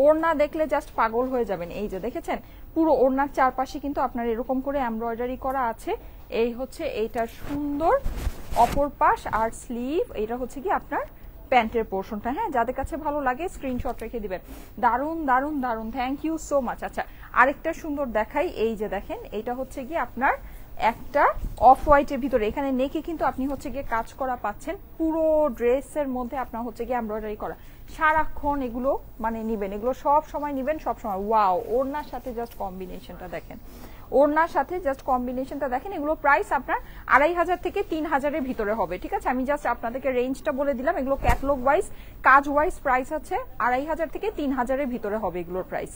ওড়না দেখলে জাস্ট পাগল হয়ে যাবেন। এই যে দেখেছেন, পুরো ওড়নার চারপাশে কিন্তু আপনার এরকম করে এমব্রয়ডারি করা আছে। এই হচ্ছে এইটার সুন্দর অপর পাশ আর স্লিভ, এটা হচ্ছে কি আপনার প্যান্টের পোর্শনটা। হ্যাঁ, যাদের কাছে ভালো লাগে স্ক্রিনশট রেখে দিবেন। দারুন দারুন দারুন, থ্যাংক ইউ সো মাচ। আচ্ছা, আরেকটা সুন্দর দেখাই, এই যে দেখেন, এটা হচ্ছে গিয়ে আপনার একটা অফ হোয়াইটের ভিতরে, এখানে নেকে কিন্তু আপনি হচ্ছে গিয়ে কাজ করা পাচ্ছেন, পুরো ড্রেসের মধ্যে আপনার হচ্ছে গিয়ে এমব্রয়ডারি করা। সারাক্ষণ এগুলো মানে নিবেন, এগুলো সব সময় নিবেন, সব সময়। ওয়াও, ওড়নার সাথে জাস্ট কম্বিনেশনটা দেখেন, ওড়নার সাথে জাস্ট কম্বিনেশনটা দেখেন। এগুলো প্রাইস আপনার 2500 থেকে 3000-এর ভিতরে হবে, ঠিক আছে? আমি জাস্ট আপনাদেরকে রেঞ্জটা বলে দিলাম। এগুলো ক্যাটালগ ওয়াইজ, কাজ ওয়াইজ প্রাইস আছে 2500 থেকে 3000-এর ভিতরে হবে এগুলোর প্রাইস,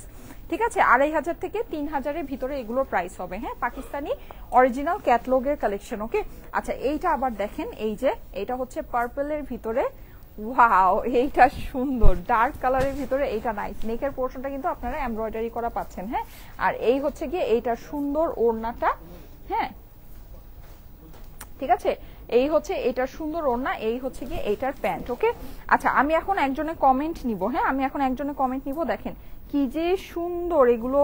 ঠিক আছে? 2500 থেকে 3000-এর ভিতরে এগুলোর প্রাইস হবে। হ্যাঁ, পাকিস্তানি অরিজিনাল ক্যাটালগের কালেকশন। ওকে, আচ্ছা, এইটা আবার দেখেন, এই যে এটা হচ্ছে পার্পলের ভিতরে। ওয়াও, এইটা সুন্দর, ডার্ক কালারের ভিতরে, এইটা নাইস। নেকের পোর্শনটা কিন্তু আপনারা এমব্রয়ডারি করা পাচ্ছেন। হ্যাঁ, আর এই হচ্ছে গিয়ে এইটা সুন্দর ওড়নাটা। হ্যাঁ, ঠিক আছে, এই হচ্ছে এটা সুন্দর ওড়না, এই হচ্ছে গিয়ে এইটার প্যান্ট। ওকে, আচ্ছা, আমি এখন একজনের কমেন্ট নিব। হ্যাঁ, আমি এখন একজনের কমেন্ট নিব। দেখেন কি যে সুন্দর এগুলো,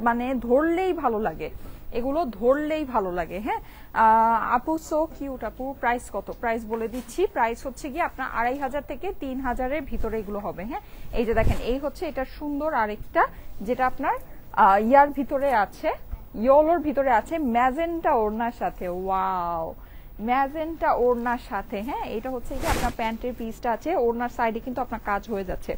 মানে ধরলেই ভালো লাগে, এগুলো ধরলেই ভালো লাগে। হ্যাঁ, আপু সো কিউট। আপু প্রাইস কত? প্রাইস বলে দিচ্ছি, প্রাইস হচ্ছে গিয়ে আপনার 2500 থেকে 3000-এর ভিতরে এগুলো হবে। হ্যাঁ, এই যে দেখেন, এই হচ্ছে এটা সুন্দর আরেকটা, যেটা আপনার ইয়ার ভিতরে আছে, ইয়েলোর ভিতরে আছে, ম্যাজেন্টা ওড়নার সাথে। ওয়াও, ম্যাজেন্টা ওড়নার সাথে। হ্যাঁ, এটা হচ্ছে কি আপনার প্যান্টের পিসটা আছে, ওড়নার সাইডে কিন্তু আপনার কাজ হয়ে যাচ্ছে,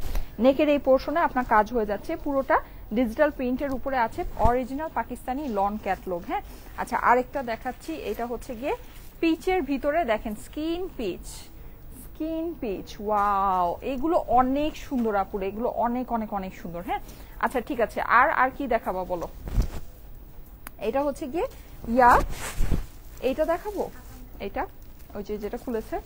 নেকের এই পোর্শনে আপনার কাজ হয়ে যাচ্ছে, পুরোটা ডিজিটাল প্রিন্টের উপরে আছে, অরিজিনাল পাকিস্তানি লন ক্যাটালগ। হ্যাঁ, আচ্ছা, আরেকটা দেখাচ্ছি, এটা হচ্ছে গিয়ে পিচের ভিতরে, দেখেন skin peach, skin peach. Wow, এগুলো অনেক সুন্দর আপুরে, এগুলো অনেক অনেক অনেক সুন্দর। হ্যাঁ, আচ্ছা, ঠিক আছে, আর কি দেখাবো বলো? এটা হচ্ছে গিয়ে ইয়া, এইটা দেখাবো, এটা ওই যে যেটা খুলেছে,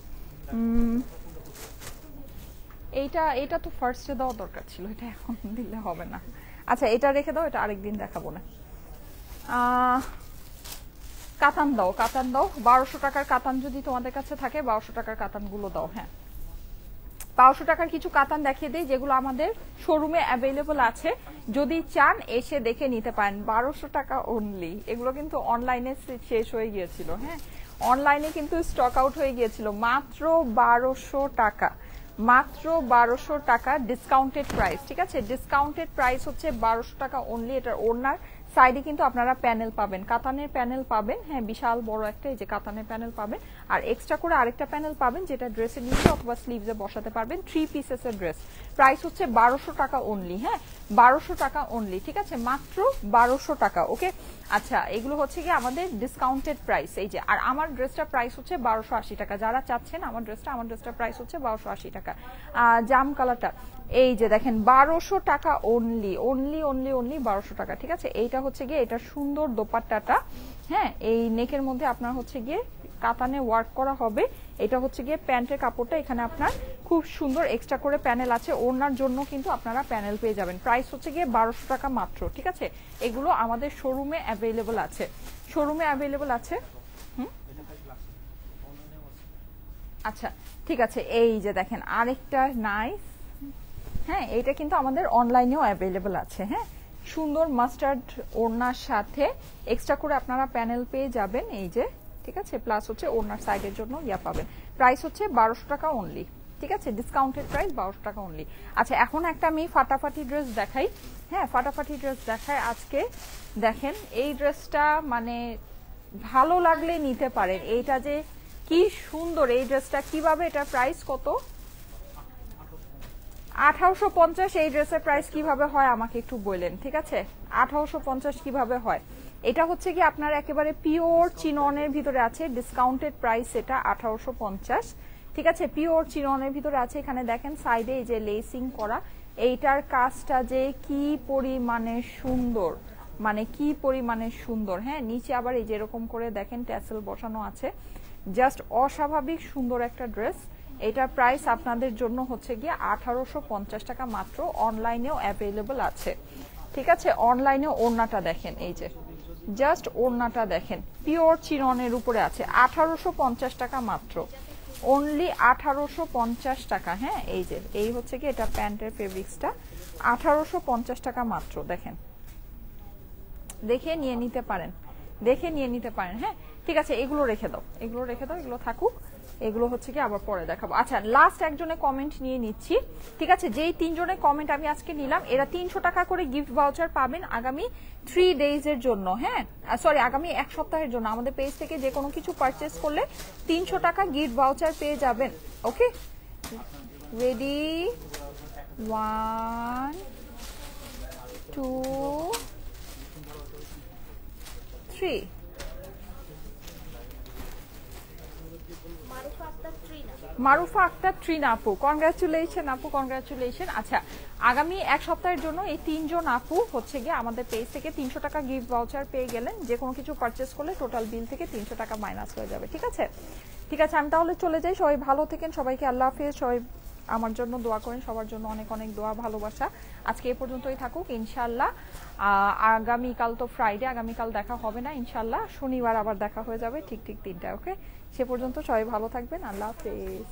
এইটা তো ফার্স্টে দেওয়া দরকার ছিল, এটা এখন দিলে হবে না। আচ্ছা, এটা রেখে দাও, এটা আরেকদিন দেখাবো না। কাতান দাও, কাতান দাও, 1200 টাকার কাতান যদি তোমাদের কাছে থাকে, 1200 টাকার কাতানগুলো দাও। হ্যাঁ, 1200 টাকার কিছু কাতান দেখিয়ে দিই, যেগুলো আমাদের শোরুমে অ্যাভেলেবল আছে, যদি চান এসে দেখে নিতে পারেন। 1200 টাকা অনলি, এগুলো কিন্তু অনলাইনে শেষ হয়ে গিয়েছিল। হ্যাঁ, অনলাইনে কিন্তু স্টক আউট হয়ে গিয়েছিল। মাত্র 1200 টাকা, মাত্র 1200 টাকা ডিসকাউন্টেড প্রাইস, ঠিক আছে? ডিসকাউন্টেড প্রাইস হচ্ছে 1200 টাকা অনলি। এটার ওড়নার সাইডে কিন্তু আপনারা প্যানেল পাবেন, কাতানের প্যানেল পাবেন। হ্যাঁ, বিশাল বড় একটা এই যে কাতানের প্যানেল পাবেন, আর এক্সট্রা করে আরেকটা প্যানেল পাবেন, যেটা ড্রেসের নিচে অথবা স্লিভসে বসাতে পারবেন। 3 পিসেসের ড্রেস, প্রাইস হচ্ছে 1200 টাকা অনলি। হ্যাঁ, 1200 টাকা অনলি, ঠিক আছে? মাত্র 1200 টাকা। ওকে, আচ্ছা, এগুলো হচ্ছে কি আমাদের ডিসকাউন্টেড প্রাইস। এই যে, আর আমার ড্রেসটা প্রাইস হচ্ছে 1280 টাকা। যারা চাচ্ছেন আমার ড্রেসটা প্রাইস হচ্ছে 1280 টাকা। জাম কালারটা, এই যে দেখেন, 1200 টাকা অনলি, অনলি অনলি অনলি 1200 টাকা, ঠিক আছে? এইটা হচ্ছে গিয়ে এটা সুন্দর দোপাট্টাটা। হ্যাঁ, এই নেকের মধ্যে আপনার হচ্ছে গিয়ে কাতানে ওয়ার্ক করা হবে। এটা হচ্ছে গিয়ে প্যান্টের কাপড়টা, এখানে আপনার খুব সুন্দর এক্সট্রা করে প্যানেল আছে, ওড়নার জন্য কিন্তু আপনারা প্যানেল পেয়ে যাবেন। প্রাইস হচ্ছে গিয়ে 1200 টাকা মাত্র, ঠিক আছে? এগুলো আমাদের শোরুমে অ্যাভেলেবল আছে, শোরুমে অ্যাভেলেবল আছে। আচ্ছা, ঠিক আছে, এই যে দেখেন আরেকটা নাইস। হ্যাঁ, এটা কিন্তু আমাদের অনলাইনেও অ্যাভেলেবল আছে। হ্যাঁ, সুন্দর মাস্টার্ড ওড়নার সাথে এক্সট্রা করে আপনারা প্যানেল পেয়ে যাবেন, এই যে, ঠিক আছে? প্লাস হচ্ছে ওড়নার সাইডের জন্য ইয়া পাবেন। প্রাইস হচ্ছে 1200 টাকা অনলি, ঠিক আছে? ডিসকাউন্টেড প্রাইস 1200 টাকা অনলি। আচ্ছা, এখন একটা আমি ফাটাফাটি ড্রেস দেখাই। হ্যাঁ, ফাটাফাটি ড্রেস দেখাই আজকে। দেখেন এই ড্রেসটা, মানে ভালো লাগলে নিতে পারেন। এইটা যে কি সুন্দর এই ড্রেসটা, কিভাবে, এটার প্রাইস কত? 1850। এই ড্রেসের প্রাইস কিভাবে হয় আমাকে একটু বললেন, ঠিক আছে? 1850 কিভাবে হয়? এটা হচ্ছে কি আপনার একেবারে পিওর চিননের ভিতরে আছে, ডিসকাউন্টেড প্রাইস এটা 1850, ঠিক আছে? পিওর চিননের ভিতরে আছে। এখানে দেখেন সাইডে এই যে লেসিং করা, এইটার কাজটা যে কি পরিমাণে সুন্দর, মানে কি পরিমাণে সুন্দর। হ্যাঁ, নিচে আবার এই যে এরকম করে দেখেন ট্যাসেল বসানো আছে, জাস্ট অস্বাভাবিক সুন্দর একটা ড্রেস। এটার প্রাইস আপনাদের জন্য হচ্ছে গিয়ে 1850 টাকা মাত্র। অনলাইনেও অ্যাভেলেবল আছে, ঠিক আছে? অনলাইনে ওড়নাটা দেখেন, এই যে জাস্ট ওড়নাটা দেখেন, পিওর চিননের উপরে আছে, 1850 টাকা মাত্র, অনলি 1850 টাকা। হ্যাঁ, এই যে এই হচ্ছে কি এটা প্যান্টের ফেব্রিক্সটা, 1850 টাকা মাত্র। দেখেন, দেখে নিয়ে নিতে পারেন, দেখে নিয়ে নিতে পারেন। হ্যাঁ, ঠিক আছে, এগুলো রেখে দাও, এগুলো রেখে দাও, এগুলো থাকুক। এগুলো হচ্ছে কি আবার পরে দেখাবো। আচ্ছা লাস্ট একজনে কমেন্ট নিয়ে নিচ্ছি, ঠিক আছে? যেই 3 জনের কমেন্ট আমি আজকে নিলাম, এরা 300 টাকা করে গিফট ভাউচার পাবেন আগামী 3 ডেজের জন্য। হ্যাঁ সরি, আগামী 1 সপ্তাহের জন্য আমাদের পেজ থেকে যে কোনো কিছু পারচেস করলে 300 টাকা গিফট ভাউচার পেয়ে যাবেন। ওকে, রেডি, 1 2 3। মারুফা আক্তার ট্রিনা আপু, কনগ্রাচুলেশন আপু, কনগ্রাচুলেশন। আচ্ছা আগামী 1 সপ্তাহের জন্য এই 3 জন আপু হচ্ছে গিয়ে আমাদের পেজ থেকে 300 টাকা গিফট ভাউচার পেয়ে গেলেন। যে কোনো কিছু পারচেস করলে টোটাল বিল থেকে 300 টাকা মাইনাস হয়ে যাবে, ঠিক আছে? ঠিক আছে, আমি তাহলে চলে যাই। সবাই ভালো থাকেন, সবাইকে আল্লাহ হাফেজ। সবাই আমার জন্য দোয়া করেন, সবার জন্য অনেক অনেক দোয়া ভালোবাসা। আজকে এ পর্যন্তই থাকুক ইনশাআল্লাহ। আগামীকাল তো ফ্রাইডে, আগামীকাল দেখা হবে না ইনশাআল্লাহ, শনিবার আবার দেখা হয়ে যাবে ঠিক 3টায়। ওকে, সে পর্যন্ত সবাই ভালো থাকবেন, আল্লাহ হাফেজ।